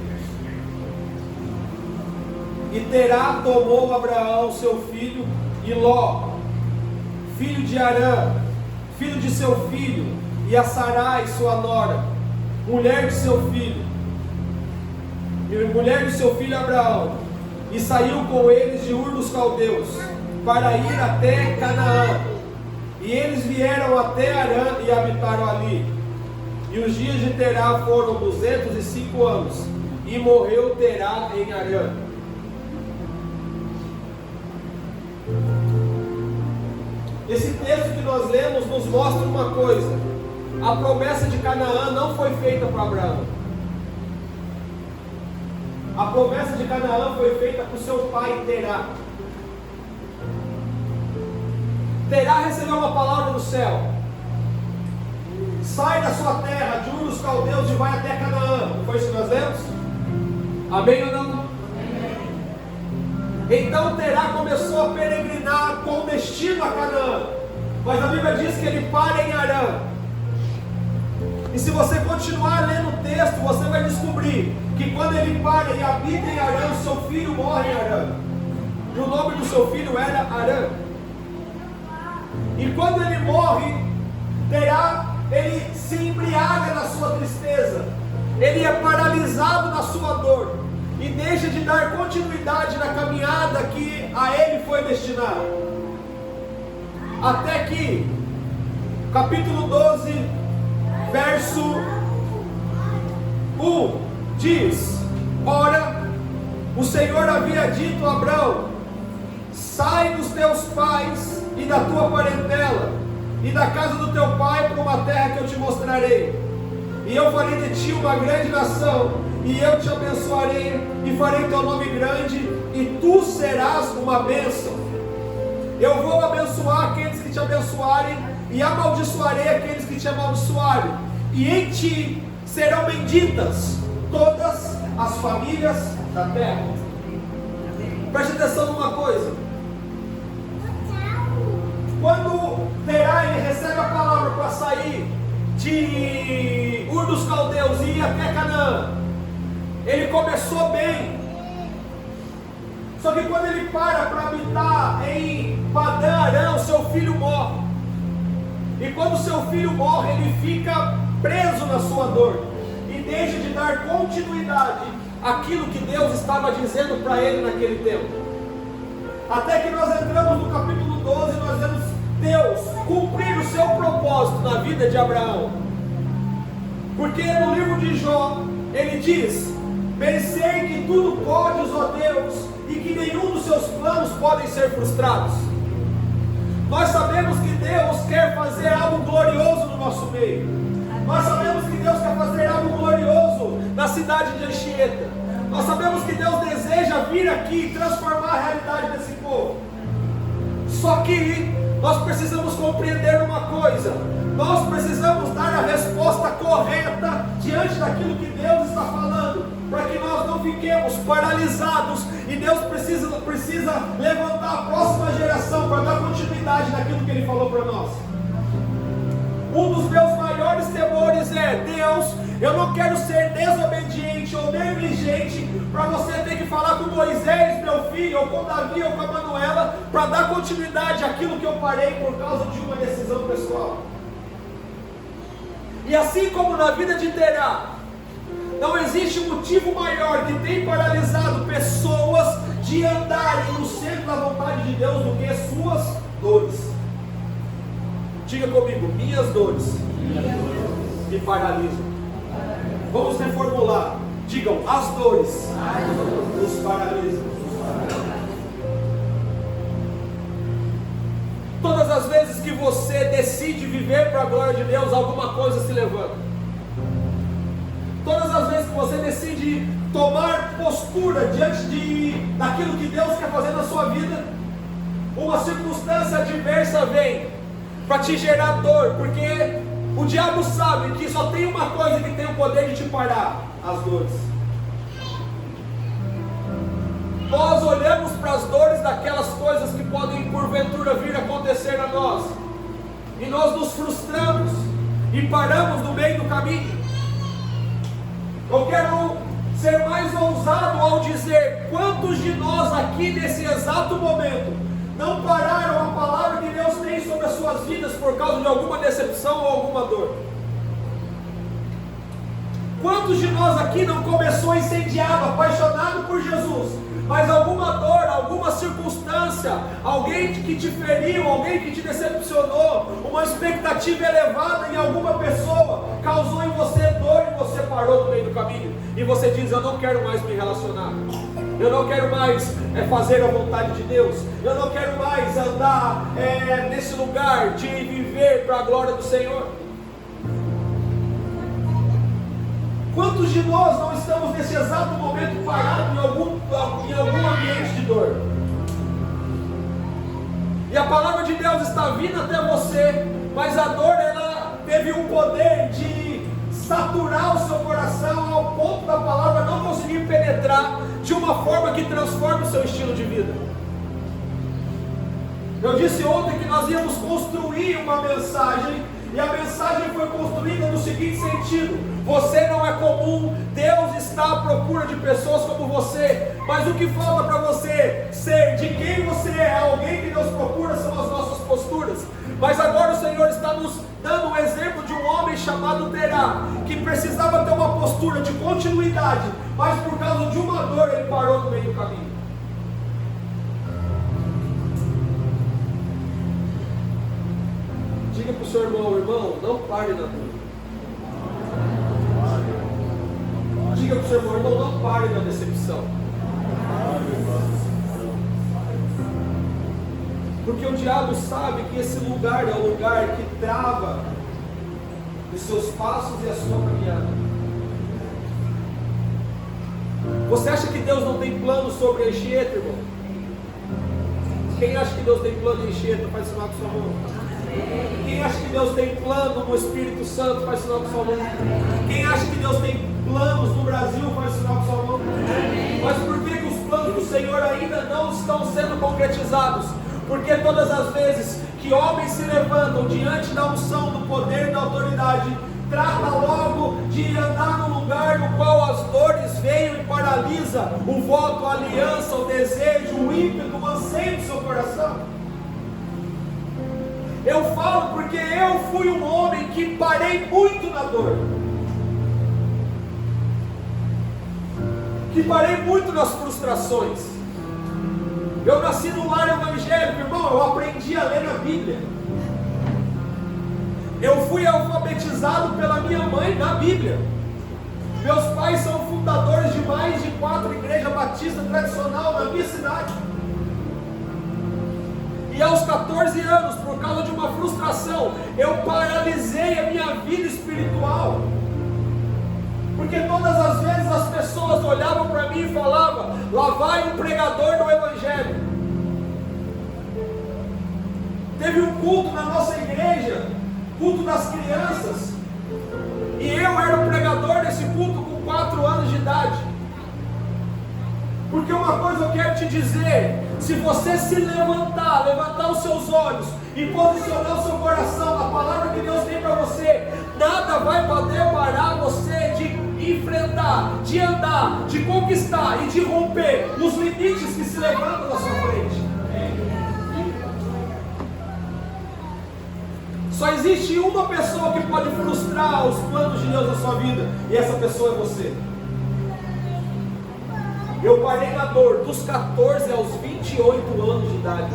e Terá tomou Abraão seu filho, e Ló, filho de Arã, filho de seu filho, e a Sarai sua nora, mulher de seu filho, mulher de seu filho Abraão, e saiu com eles de Ur dos Caldeus, para ir até Canaã. E eles vieram até Arã e habitaram ali. E os dias de Terá foram 205 anos, e morreu Terá em Arã. Esse texto que nós lemos nos mostra uma coisa: a promessa de Canaã não foi feita para Abraão. A promessa de Canaã foi feita para o seu pai Terá. Terá recebeu uma palavra do céu: sai da sua terra, de Ur dos Caldeus, e vai até Canaã. Não foi isso que nós lemos? Amém ou não? Amém. Então Terá começou a peregrinar com destino a Canaã, mas a Bíblia diz que ele para em Arã. E se você continuar lendo o texto, você vai descobrir que quando ele para e habita em Arã, seu filho morre em Arã. E o nome do seu filho era Arã. E quando ele morre, Terá, ele se embriaga na sua tristeza, ele é paralisado na sua dor, e deixa de dar continuidade na caminhada que a ele foi destinada. Até que, capítulo 12, verso 1, diz: ora, o Senhor havia dito a Abrão: sai dos teus pais e da tua parentela, e da casa do teu pai, para uma terra que eu te mostrarei, e eu farei de ti uma grande nação, e eu te abençoarei, e farei teu nome grande, e tu serás uma bênção. Eu vou abençoar aqueles que te abençoarem, e amaldiçoarei aqueles que te amaldiçoarem, e em ti serão benditas todas as famílias da terra. Preste atenção numa coisa. Quando Terá, ele recebe a palavra para sair de Ur dos Caldeus e ir até Canaã, ele começou bem. Só que quando ele para habitar em Padã Arã, o seu filho morre. E quando o seu filho morre, ele fica preso na sua dor e deixa de dar continuidade àquilo que Deus estava dizendo para ele naquele tempo. Até que nós entramos no capítulo 12 e nós vemos Deus cumprir o seu propósito na vida de Abraão. Porque no livro de Jó, ele diz: pensei que tudo podes, ó Deus, e que nenhum dos seus planos podem ser frustrados. Nós sabemos que Deus quer fazer algo glorioso no nosso meio. Nós sabemos que Deus quer fazer algo glorioso na cidade de Anchieta. Nós sabemos que Deus deseja vir aqui e transformar a realidade desse povo. Só que nós precisamos compreender uma coisa: nós precisamos dar a resposta correta diante daquilo que Deus está falando, para que nós não fiquemos paralisados, e Deus precisa levantar a próxima geração para dar continuidade naquilo que Ele falou para nós. Um dos meus maiores temores é: Deus, eu não quero ser desobediente ou negligente para você ter que falar com Moisés, meu filho, ou com Davi, ou com a Manuela, para dar continuidade àquilo que eu parei por causa de uma decisão pessoal. E assim como na vida de Terá, não existe motivo maior que tem paralisado pessoas de andarem no centro da vontade de Deus do que suas dores. Diga comigo: minhas dores me paralisam. Vamos reformular. Digam: as dores nos paralisam. Todas as vezes que você decide viver para a glória de Deus, alguma coisa se levanta. Todas as vezes que você decide tomar postura diante daquilo que Deus quer fazer na sua vida, uma circunstância adversa vem para te gerar dor, porque o diabo sabe que só tem uma coisa que tem o poder de te parar: as dores. Nós olhamos para as dores daquelas coisas que podem porventura vir a acontecer a nós, e nós nos frustramos e paramos no meio do caminho. Eu quero ser mais ousado ao dizer: quantos de nós aqui nesse exato momento não pararam a palavra que Deus tem sobre as suas vidas por causa de alguma decepção ou alguma dor? Quantos de nós aqui não começou incendiado, apaixonado por Jesus, mas alguma dor, alguma circunstância, alguém que te feriu, alguém que te decepcionou, uma expectativa elevada em alguma pessoa, causou em você dor e você parou no meio do caminho, e você diz: eu não quero mais me relacionar, eu não quero mais fazer a vontade de Deus, eu não quero mais andar nesse lugar de viver para a glória do Senhor. Quantos de nós não estamos nesse exato momento parados em algum ambiente de dor? E a palavra de Deus está vindo até você, mas a dor, ela teve o poder de saturar o seu coração ao ponto da palavra não conseguir penetrar de uma forma que transforme o seu estilo de vida. Eu disse ontem que nós íamos construir uma mensagem, e a mensagem foi construída no seguinte sentido: você não é comum, Deus está à procura de pessoas como você, mas o que falta para você ser de quem você é, alguém que Deus procura, são as nossas posturas. Mas agora o Senhor está nos dando um exemplo chamado Terá, que precisava ter uma postura de continuidade, mas por causa de uma dor ele parou no meio do caminho. Diga para o seu irmão: irmão, não pare na dor. Diga para o seu irmão: não pare na decepção. Porque o diabo sabe que esse lugar é o lugar que trava os seus passos e a sua caminhada. Você acha que Deus não tem plano sobre a Anchieta, irmão? Quem acha que Deus tem plano em Anchieta, faz sinal com sua mão. Quem acha que Deus tem plano no Espírito Santo, faz sinal com sua mão. Quem acha que Deus tem planos no Brasil, faz sinal com sua mão. Mas por que os planos do Senhor ainda não estão sendo concretizados? Porque todas as vezes que homens se levantam diante da unção, do poder e da autoridade, trata logo de andar no lugar no qual as dores veio e paralisa o voto, a aliança, o desejo, o ímpeto, o anseio do seu coração. Eu falo porque eu fui um homem que parei muito na dor, que parei muito nas frustrações. Eu nasci num lar evangélico, irmão, eu aprendi a ler na Bíblia. Eu fui alfabetizado pela minha mãe na Bíblia. Meus pais são fundadores de mais de 4 igrejas batistas tradicionais na minha cidade. E aos 14 anos, por causa de uma frustração, eu paralisei a minha vida espiritual. Porque todas as vezes as pessoas olhavam para mim e falavam: lá vai um pregador do Evangelho. Teve um culto na nossa igreja, culto das crianças, e eu era o pregador desse culto com 4 anos de idade. Porque uma coisa eu quero te dizer: se você se levantar os seus olhos e posicionar o seu coração na palavra que Deus tem para você, nada vai poder parar você de enfrentar, de andar, de conquistar e de romper os limites que se levantam na sua frente. Só existe uma pessoa que pode frustrar os planos de Deus na sua vida, e essa pessoa é você. Eu parei na dor dos 14 aos 28 anos de idade.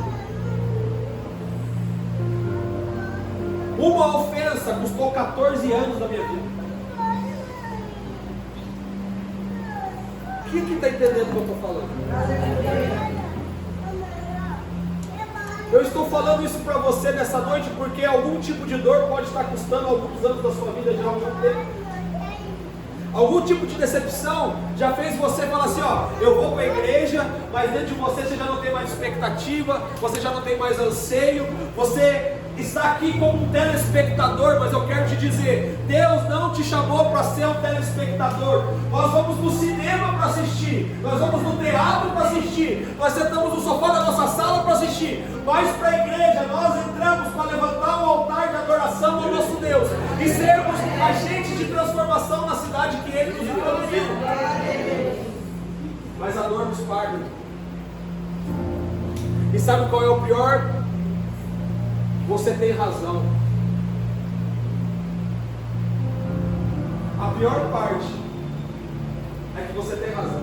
Uma ofensa custou 14 anos da minha vida. Quem está entendendo o que eu estou falando? Eu estou falando isso para você nessa noite porque algum tipo de dor pode estar custando alguns anos da sua vida já há algum tempo. Algum tipo de decepção já fez você falar assim: ó, eu vou para a igreja, mas dentro de você já não tem mais expectativa, você já não tem mais anseio, você está aqui como um telespectador. Mas eu quero te dizer, Deus não te chamou para ser um telespectador. Nós vamos no cinema para assistir, nós vamos no teatro para assistir, nós sentamos no sofá da nossa sala para assistir, mas para a igreja nós entramos para levantar um altar de adoração ao nosso Deus e sermos agentes de transformação na cidade que Ele nos introduziu. Mas a dor nos parda. E sabe qual é o pior? Você tem razão. A pior parte é que você tem razão.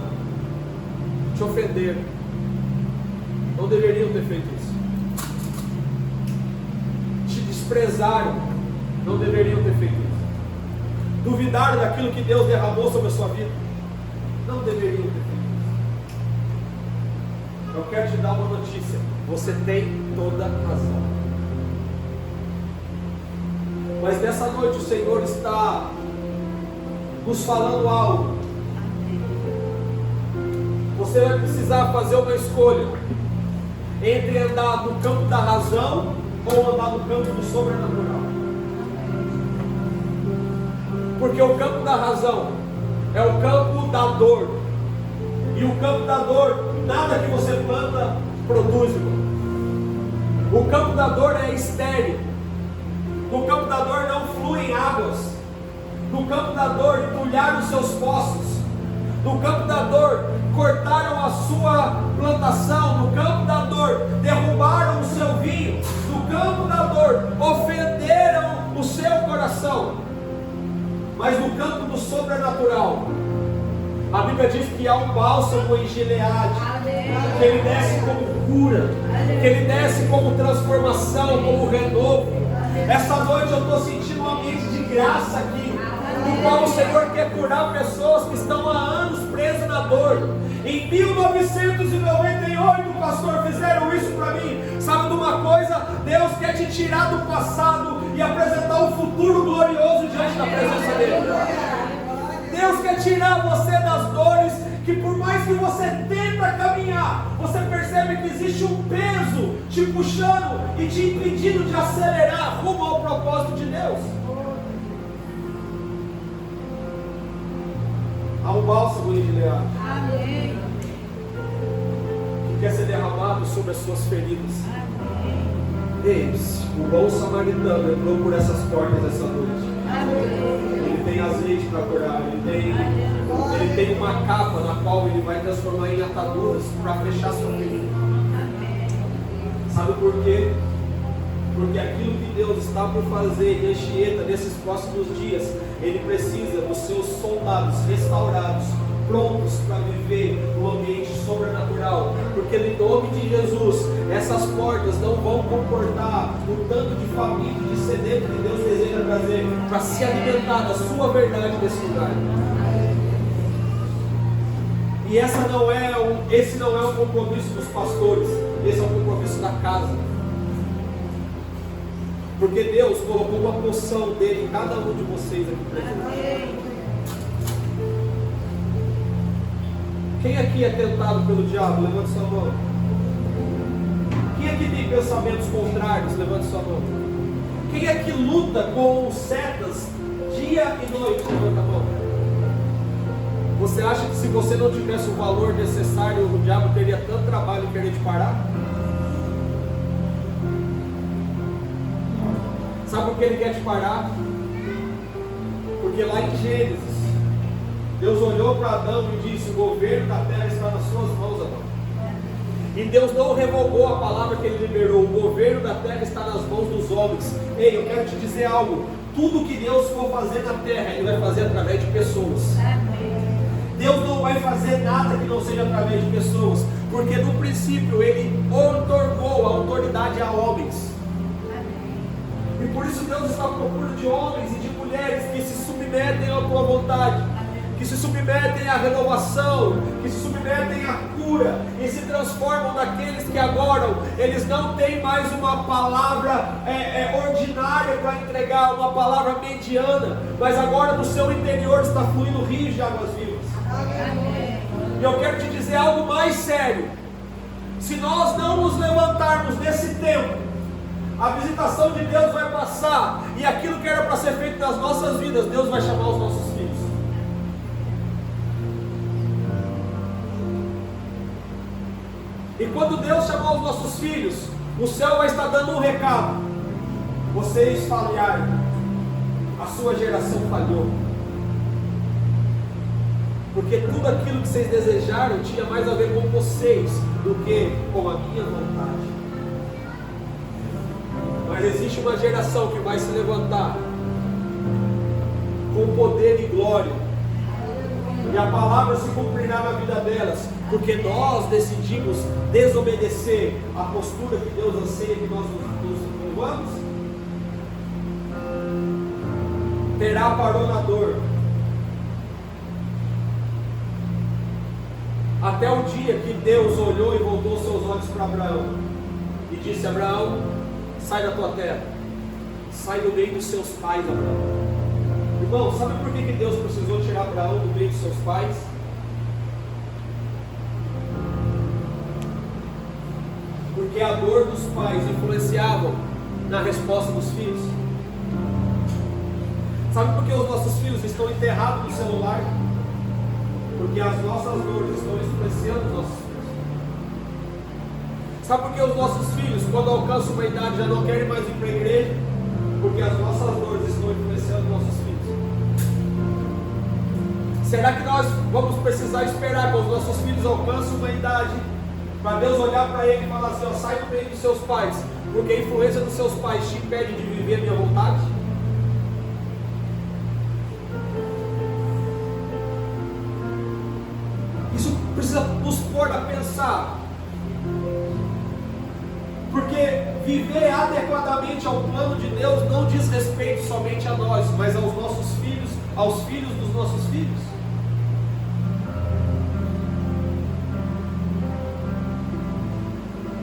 Te ofender. Não deveriam ter feito isso. Te desprezaram. Não deveriam ter feito isso. Duvidaram daquilo que Deus derramou sobre a sua vida. Não deveriam ter feito isso. Eu quero te dar uma notícia. Você tem toda a razão. Mas nessa noite o Senhor está nos falando algo. Você vai precisar fazer uma escolha entre andar no campo da razão ou andar no campo do sobrenatural. Porque o campo da razão é o campo da dor, e o campo da dor, nada que você planta produz, irmão. O campo da dor é estéril. No campo da dor não fluem águas. No campo da dor entulharam os seus poços. No campo da dor cortaram a sua plantação. No campo da dor derrubaram o seu vinho. No campo da dor ofenderam o seu coração. sobrenatural. A Bíblia diz que há um bálsamo em Gileade, que ele desce como cura, que ele desce como transformação, como renovo. Essa noite eu estou sentindo um ambiente de graça aqui, no qual o Senhor quer curar pessoas que estão há anos presas na dor. Em 1998, pastor, fizeram isso para mim. Sabe de uma coisa? Deus quer te tirar do passado e apresentar um futuro glorioso diante da presença dele. Deus quer tirar você das dores, que por mais que você tenta caminhar, você percebe que existe um peso te puxando e te impedindo de acelerar rumo ao propósito de Deus. Há um bálsamo em Gileade que quer ser derramado sobre as suas feridas. Eis, o bom samaritano entrou por essas portas essa noite. Ele tem azeite para curar, ele tem uma capa na qual ele vai transformar em ataduras para fechar sua ferida. Sabe por quê? Porque aquilo que Deus está por fazer em Anchieta nesses próximos dias, Ele precisa dos seus soldados restaurados, prontos para viver um ambiente sobrenatural, porque em nome de Jesus, essas portas não vão comportar o tanto de faminto, de sedento que Deus deseja trazer para se alimentar da sua verdade nesse lugar. E esse não é um compromisso dos pastores, esse é um compromisso da casa. Porque Deus colocou uma porção dele em cada um de vocês aqui presente. Quem aqui é tentado pelo diabo? Levante sua mão. Quem aqui tem pensamentos contrários? Levante sua mão. Quem aqui luta com setas dia e noite? Levanta a mão. Você acha que se você não tivesse o valor necessário, o diabo teria tanto trabalho em querer te parar? Sabe por que ele quer te parar? Porque lá em Gênesis, Deus olhou para Adão e disse: o governo da terra está nas suas mãos, Adão. E Deus não revogou a palavra que ele liberou. O governo da terra está nas mãos dos homens. Ei, eu quero te dizer algo. Tudo que Deus for fazer na terra, Ele vai fazer através de pessoas. Deus não vai fazer nada que não seja através de pessoas, porque no princípio Ele outorgou a autoridade a homens. E por isso Deus está à procura de homens e de mulheres que se submetem à tua vontade, que se submetem à renovação, que se submetem à cura e se transformam naqueles que agora eles não têm mais uma palavra ordinária para entregar, uma palavra mediana, mas agora do seu interior está fluindo rios de águas vivas. E eu quero te dizer algo mais sério: se nós não nos levantarmos nesse tempo, a visitação de Deus vai passar, e aquilo que era para ser feito nas nossas vidas, Deus vai chamar os nossos filhos. E quando Deus chamar os nossos filhos, o céu vai estar dando um recado: vocês falharam, a sua geração falhou, porque tudo aquilo que vocês desejaram tinha mais a ver com vocês do que com a minha vontade. Mas existe uma geração que vai se levantar com poder e glória, e a palavra se cumprirá na vida delas, porque nós decidimos desobedecer a postura que Deus anseia que nós nos vivamos. Terá paronador até o dia que Deus olhou e voltou seus olhos para Abraão e disse: Abraão, sai da tua terra, sai do meio dos seus pais, Abraão. Irmão, sabe por que Deus precisou tirar Abraão do meio dos seus pais? Porque a dor dos pais influenciava na resposta dos filhos. Sabe por que os nossos filhos estão enterrados no celular? Porque as nossas dores estão influenciando os nossos filhos. Sabe por que os nossos filhos, quando alcançam uma idade, já não querem mais ir para a igreja? Porque as nossas dores estão influenciando os nossos filhos. Será que nós vamos precisar esperar que os nossos filhos alcancem uma idade para Deus olhar para ele e falar assim: ó, sai do meio dos seus pais, porque a influência dos seus pais te impede de viver a minha vontade? nos pôr a pensar. Porque viver adequadamente ao plano de Deus não diz respeito somente a nós, mas aos nossos filhos, aos filhos dos nossos filhos.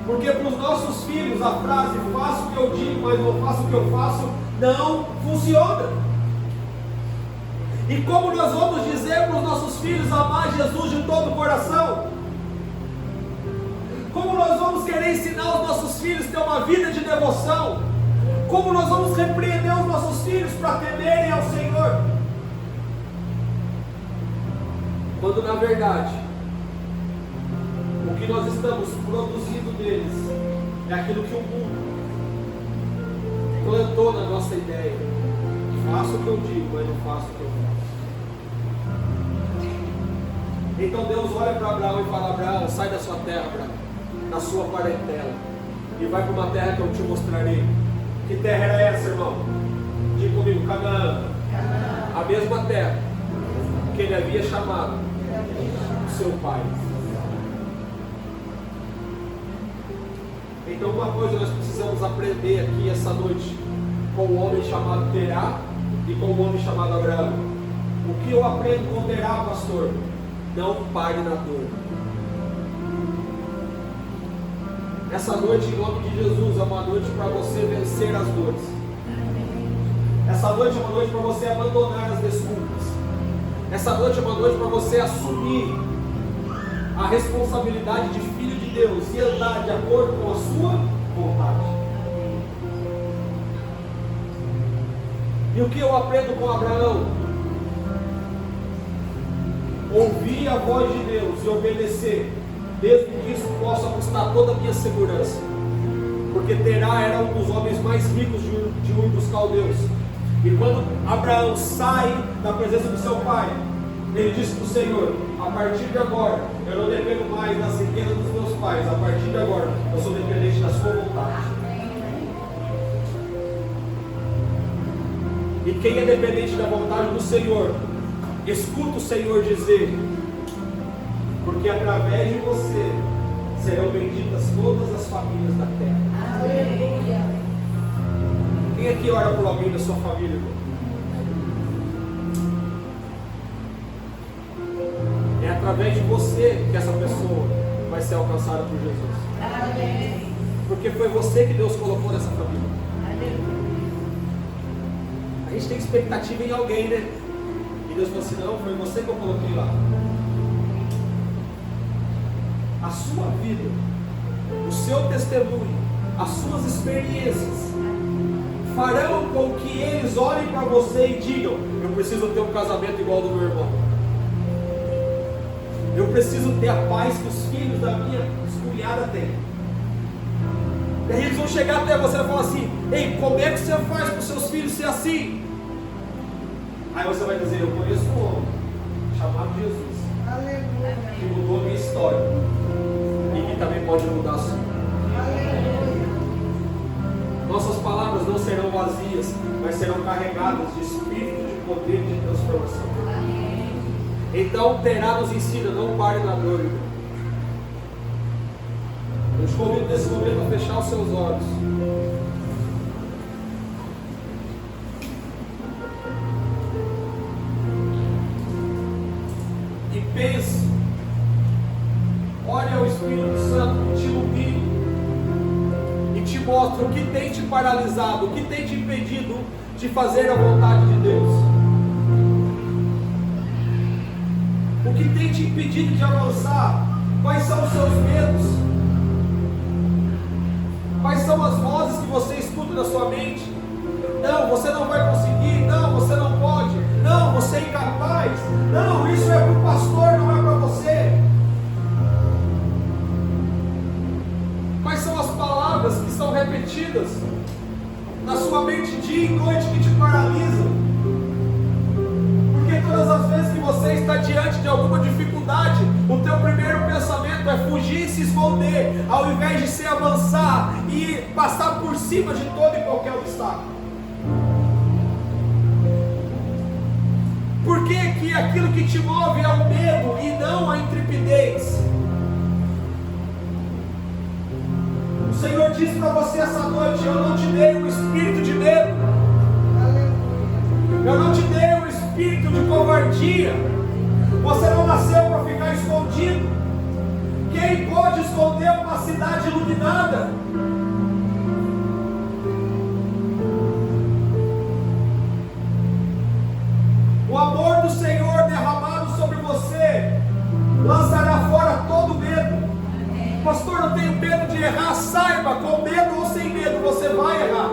Porque para os nossos filhos a frase faço o que eu digo, mas não faço o que eu faço, não funciona. E como nós vamos dizer para os nossos filhos amar Jesus de todo o coração? Como nós vamos querer ensinar os nossos filhos a ter uma vida de devoção? Como nós vamos repreender os nossos filhos para temerem ao Senhor? Quando na verdade o que nós estamos produzindo deles é aquilo que o mundo plantou na nossa ideia. Faço o que eu digo, mas não faço o que eu faço. Então Deus olha para Abraão e fala: Abraão, sai da sua terra, Abraão, da sua parentela, e vai para uma terra que eu te mostrarei. Que terra era essa, irmão? Diga comigo: Canaã. A mesma terra que ele havia chamado seu pai. Então uma coisa nós precisamos aprender aqui essa noite, com o homem chamado Terá e com o homem chamado Abraão. O que eu aprendo com Terá, pastor? Não pare na dor. Essa noite, em nome de Jesus, é uma noite para você vencer as dores. Essa noite é uma noite para você abandonar as desculpas. Essa noite é uma noite para você assumir a responsabilidade de filho de Deus e andar de acordo com a sua vontade. E o que eu aprendo com Abraão? Ouvir a voz de Deus e obedecer, mesmo que isso possa custar toda a minha segurança. Porque Terá era um dos homens mais ricos de Ur dos Caldeus. E quando Abraão sai da presença do seu pai, ele disse para o Senhor: a partir de agora, eu não dependo mais das riquezas dos meus pais. A partir de agora, eu sou dependente da sua vontade. E quem é dependente da vontade do Senhor, escuta o Senhor dizer: porque através de você serão benditas todas as famílias da terra.
Aleluia.
Quem aqui ora por alguém da sua família, irmão? É através de você que essa pessoa vai ser alcançada por Jesus.
Amém.
Porque foi você que Deus colocou nessa família.
Aleluia.
A gente tem expectativa em alguém, né? E Deus falou assim: não, foi você que eu coloquei lá. A sua vida, o seu testemunho, as suas experiências farão com que eles olhem para você e digam: eu preciso ter um casamento igual ao do meu irmão. Eu preciso ter a paz que os filhos da minha cunhada têm. E aí eles vão chegar até você e falar assim: ei, como é que você faz para os seus filhos ser assim? Aí você vai dizer: eu conheço um homem chamado Jesus,
Aleluia.
que mudou a minha história e que também pode mudar a sua.
Aleluia.
Nossas palavras não serão vazias, mas serão carregadas de espírito, de poder e de transformação.
Amém.
Então Terá nos ensina: não pare na dor, irmão. Eu te convido nesse momento a fechar os seus olhos. E pense, olha o Espírito Santo que te ilumine e te mostra o que tem te paralisado, o que tem te impedido de fazer a vontade de Deus. O que tem te impedido de avançar? Quais são os seus medos? Quais são as vozes que você escuta na sua mente? Não, você não vai conseguir. Não, você não pode. Não, você é incapaz. Não, isso é para o pastor, não é para você. Quais são as palavras que são repetidas na sua mente dia e noite que te paralisam? Porque todas as vezes que você está diante de alguma dificuldade, o teu primeiro pensamento é fugir e se esconder, ao invés de se avançar e passar por cima de todo e qualquer obstáculo. Por que que aquilo que te move é o medo e não a intrepidez? disse para você essa noite: eu não te dei um espírito de medo, eu não te dei um espírito de covardia. Você não nasceu para ficar escondido. Quem pode esconder uma cidade iluminada? O amor do Senhor derramado sobre você lançará fora todo medo. Pastor, eu tenho medo de errar. Saiba, com medo ou sem medo você vai errar.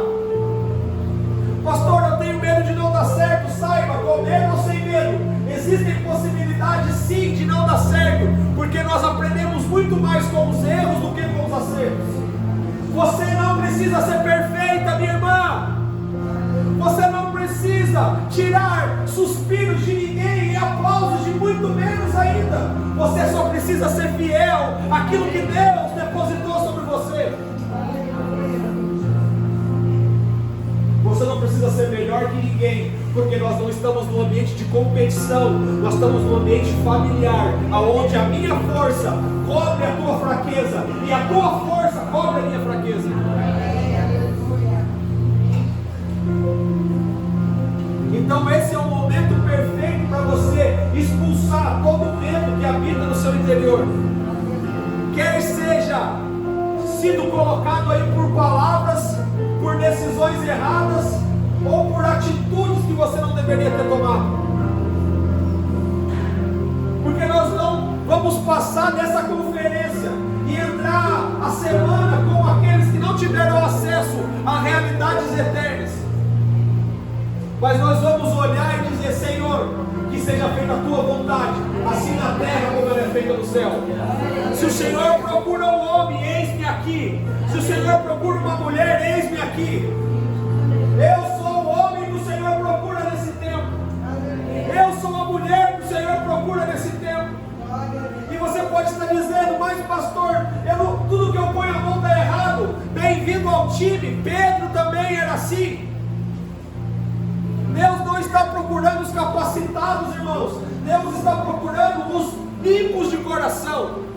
Pastor, eu tenho medo de não dar certo. Saiba, com medo ou sem medo, existem possibilidades sim de não dar certo, porque nós aprendemos muito mais com os erros do que com os acertos. Você não precisa ser perfeita, minha irmã. Você não precisa tirar suspiros de ninguém e aplausos de muito menos ainda. Você só precisa ser fiel àquilo que Deus depositou sobre você. Você não precisa ser melhor que ninguém, porque nós não estamos num ambiente de competição, nós estamos num ambiente familiar, onde a minha força cobre a tua fraqueza e a tua força cobre a minha fraqueza. Então esse é o momento perfeito para você expulsar todo o medo que habita no seu interior, quer seja sido colocado aí por palavras, por decisões erradas ou por atitudes que você não deveria ter tomado. Porque nós não vamos passar dessa conferência e entrar a semana com aqueles que não tiveram acesso a realidades eternas. Mas nós vamos olhar e dizer: Senhor, que seja feita a tua vontade, assim na terra como ela é feita no céu. Se o Senhor procura um homem, eis-me aqui. Se o Senhor procura uma mulher, eis-me aqui. Eu sou o homem que o Senhor procura nesse tempo. Eu sou a mulher que o Senhor procura nesse tempo. E você pode estar dizendo: mas pastor, tudo que eu ponho a mão está errado. Bem-vindo ao time. Pedro também era assim. Deus não está procurando os capacitados, irmãos. Deus está procurando os limpos de coração.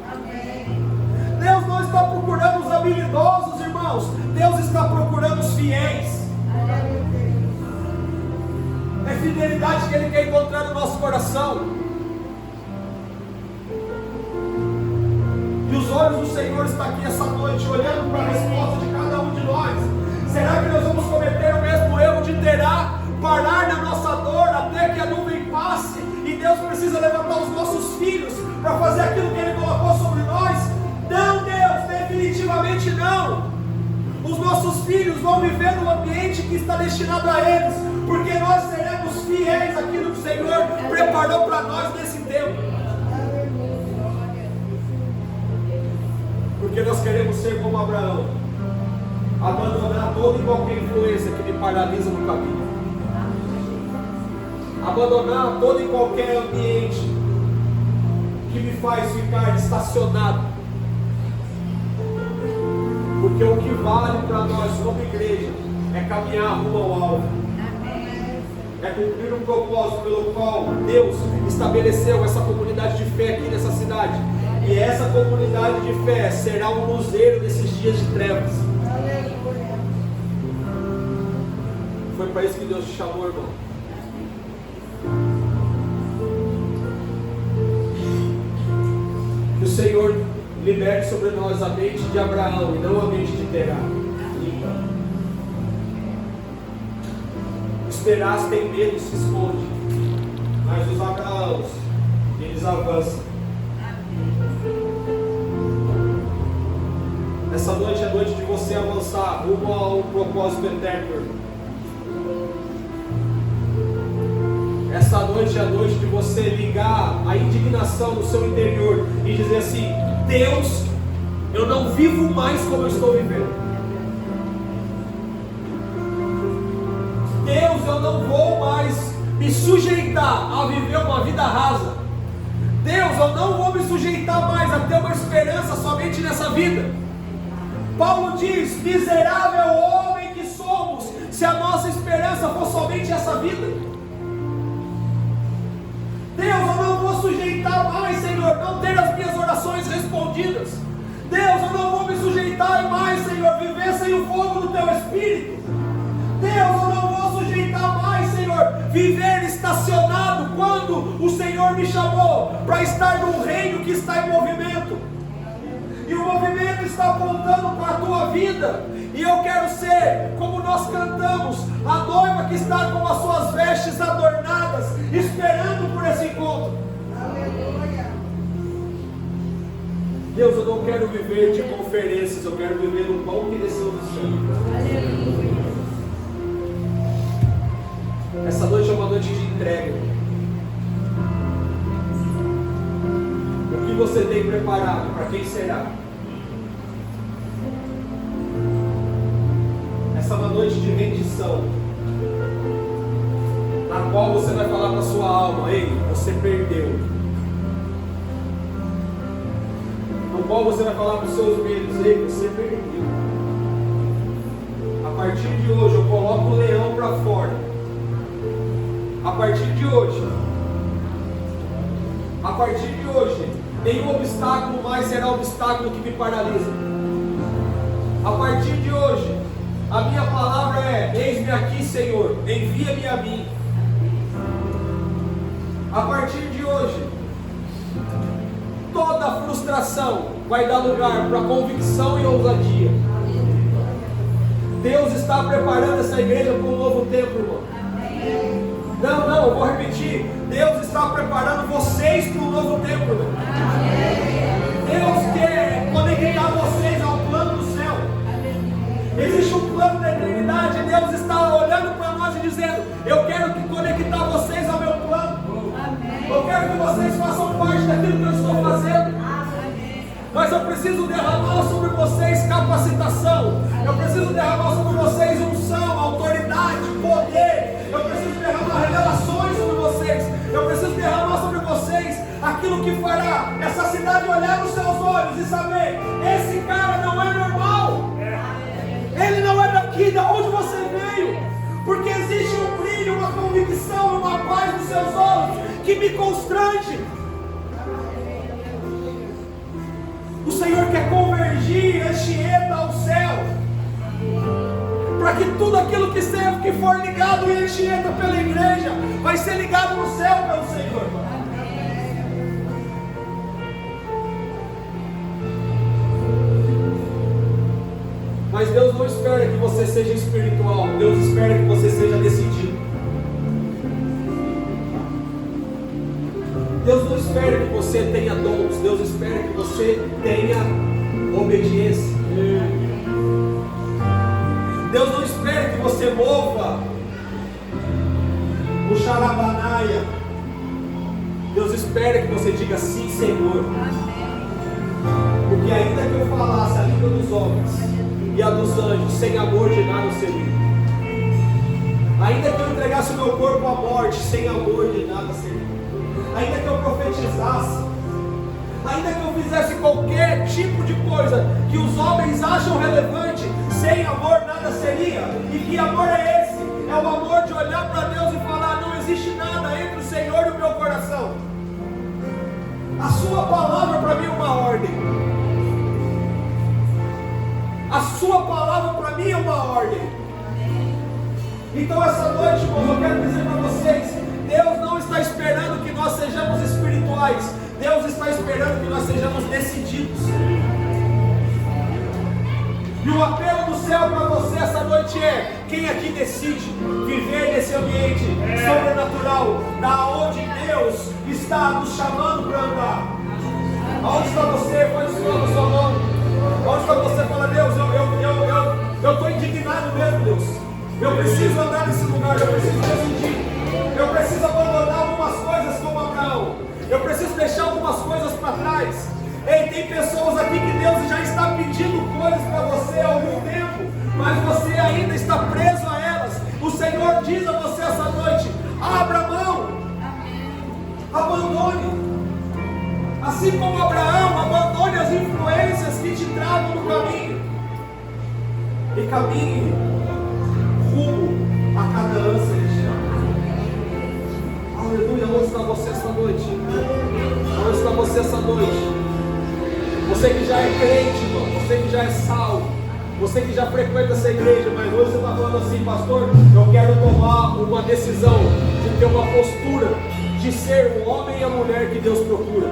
Deus não está procurando os habilidosos, irmãos. Deus está procurando os fiéis. É fidelidade que Ele quer encontrar no nosso coração. E os olhos do Senhor estão aqui essa noite, olhando para a resposta de cada um de nós. Será que nós vamos cometer o mesmo erro de parar na nossa dor até que a nuvem passe e Deus precisa levantar os nossos filhos para fazer aquilo que Ele colocou sobre nós? Não, Deus, definitivamente não. Os nossos filhos vão viver no ambiente que está destinado a eles, porque nós seremos fiéis àquilo que o Senhor preparou para nós nesse tempo. Porque nós queremos ser como Abraão, abandonar toda e qualquer influência que me paralisa no caminho, abandonar todo e qualquer ambiente que me faz ficar estacionado, porque o que vale para nós como igreja é caminhar rumo ao alvo, é cumprir um propósito pelo qual Deus estabeleceu essa comunidade de fé aqui nessa cidade, e essa comunidade de fé será um luzeiro nesses dias de trevas. Foi para isso que Deus te chamou, irmão. Que o Senhor liberte sobre nós a mente de Abraão e não a mente de Terá. Os Terás têm medo e se esconde, mas os Abraãos, eles avançam. Essa noite é noite de você avançar rumo ao propósito eterno. Essa noite é a noite de você ligar a indignação no seu interior e dizer assim: Deus, eu não vivo mais como eu estou vivendo. Deus, eu não vou mais me sujeitar a viver uma vida rasa. Deus, eu não vou me sujeitar mais a ter uma esperança somente nessa vida. Paulo diz: miserável homem que somos, se a nossa esperança for somente essa vida. Deus, eu não vou sujeitar mais, Senhor, não ter as minhas orações respondidas. Deus, eu não vou me sujeitar mais, Senhor, viver fogo do teu espírito. Deus, eu não vou sujeitar mais, Senhor, viver estacionado quando o Senhor me chamou para estar num reino que está em movimento. E o movimento está apontando para a tua vida. E eu quero ser, como nós cantamos, a noiva que está com as suas vestes adornadas, esperando por esse encontro.
Aleluia.
Deus, eu não quero viver de conferências, eu quero viver no pão que desceu do céu.
Aleluia.
Essa noite é uma noite de entrega. O que você tem preparado? Para quem será? Essa é uma noite de rendição, na qual você vai falar para a sua alma: ei, você perdeu. No qual você vai falar para os seus medos: ei, você perdeu. A partir de hoje eu coloco o leão para fora. A partir de hoje, nenhum obstáculo mais será obstáculo que me paralisa. A partir de hoje, a minha palavra é: eis-me aqui, Senhor, envia-me a mim. A partir de hoje, toda frustração vai dar lugar para convicção e ousadia. Deus está preparando essa igreja para um novo tempo, irmão. Não, eu vou repetir. Deus está preparando vocês para um novo tempo, irmão. Deus quer conectar vocês ao plano do céu. Existe um plano da eternidade. Deus está olhando para nós e dizendo: eu quero conectar vocês ao meu plano. Eu quero que vocês façam parte daquilo que eu estou fazendo. Mas eu preciso derramar sobre vocês capacitação. Eu preciso derramar sobre vocês unção, autoridade, poder. Eu preciso derramar revelações sobre vocês. Eu preciso derramar sobre vocês aquilo que fará essa cidade olhar nos seus olhos e saber: esse cara não é normal. Ele não é daqui, da onde você veio. Porque existe um brilho, uma convicção, uma paz nos seus olhos que me constrange. O Senhor quer convergir Anchieta ao céu, para que tudo aquilo que for ligado em Anchieta pela igreja vai ser ligado no céu pelo Senhor. Mas Deus não espera que você seja espiritual, Deus espera que você seja decidido. Deus não espera que você tenha dons, Deus espera que você tenha obediência. Deus não espera que você mova o xarabanaia. Deus espera que você diga: sim, Senhor. Porque ainda que eu falasse a língua dos homens e a dos anjos, sem amor de nada seria. Ainda que eu entregasse o meu corpo à morte, sem amor de nada seria. Ainda que eu profetizasse, ainda que eu fizesse qualquer tipo de coisa que os homens acham relevante, sem amor nada seria. E que amor é esse? É o amor de olhar para Deus e falar: não existe nada entre o Senhor e o meu coração. A sua palavra para mim é uma ordem. A sua palavra para mim é uma ordem. Então essa noite, irmãos, eu quero dizer para vocês: Deus não está esperando que nós sejamos espirituais. Deus está esperando que nós sejamos decididos. E o apelo do céu para você essa noite é: quem aqui decide viver nesse ambiente sobrenatural, da onde Deus está nos chamando para andar? Aonde está você? Faz o Senhor no seu nome. Aonde está você? Fala: Deus, eu estou indignado mesmo, Deus. Eu preciso andar nesse lugar, eu preciso decidir. Eu preciso abandonar algumas coisas como Abraão. Eu preciso deixar algumas coisas para trás. Ei, tem pessoas aqui que Deus já está pedindo coisas para você há algum tempo, mas você ainda está preso a elas. O Senhor diz a você essa noite: abra mão. Abandone. Assim como Abraão, abandone as influências que te travam no caminho. E caminhe rumo a Canaã celestial. Aleluia. Onde está você essa noite? Onde está você essa noite? Você que já é crente, irmão, você que já é salvo, Você que já frequenta essa igreja, mas hoje você está falando assim, pastor, eu quero tomar uma decisão de ter uma postura de ser o homem e a mulher que Deus procura.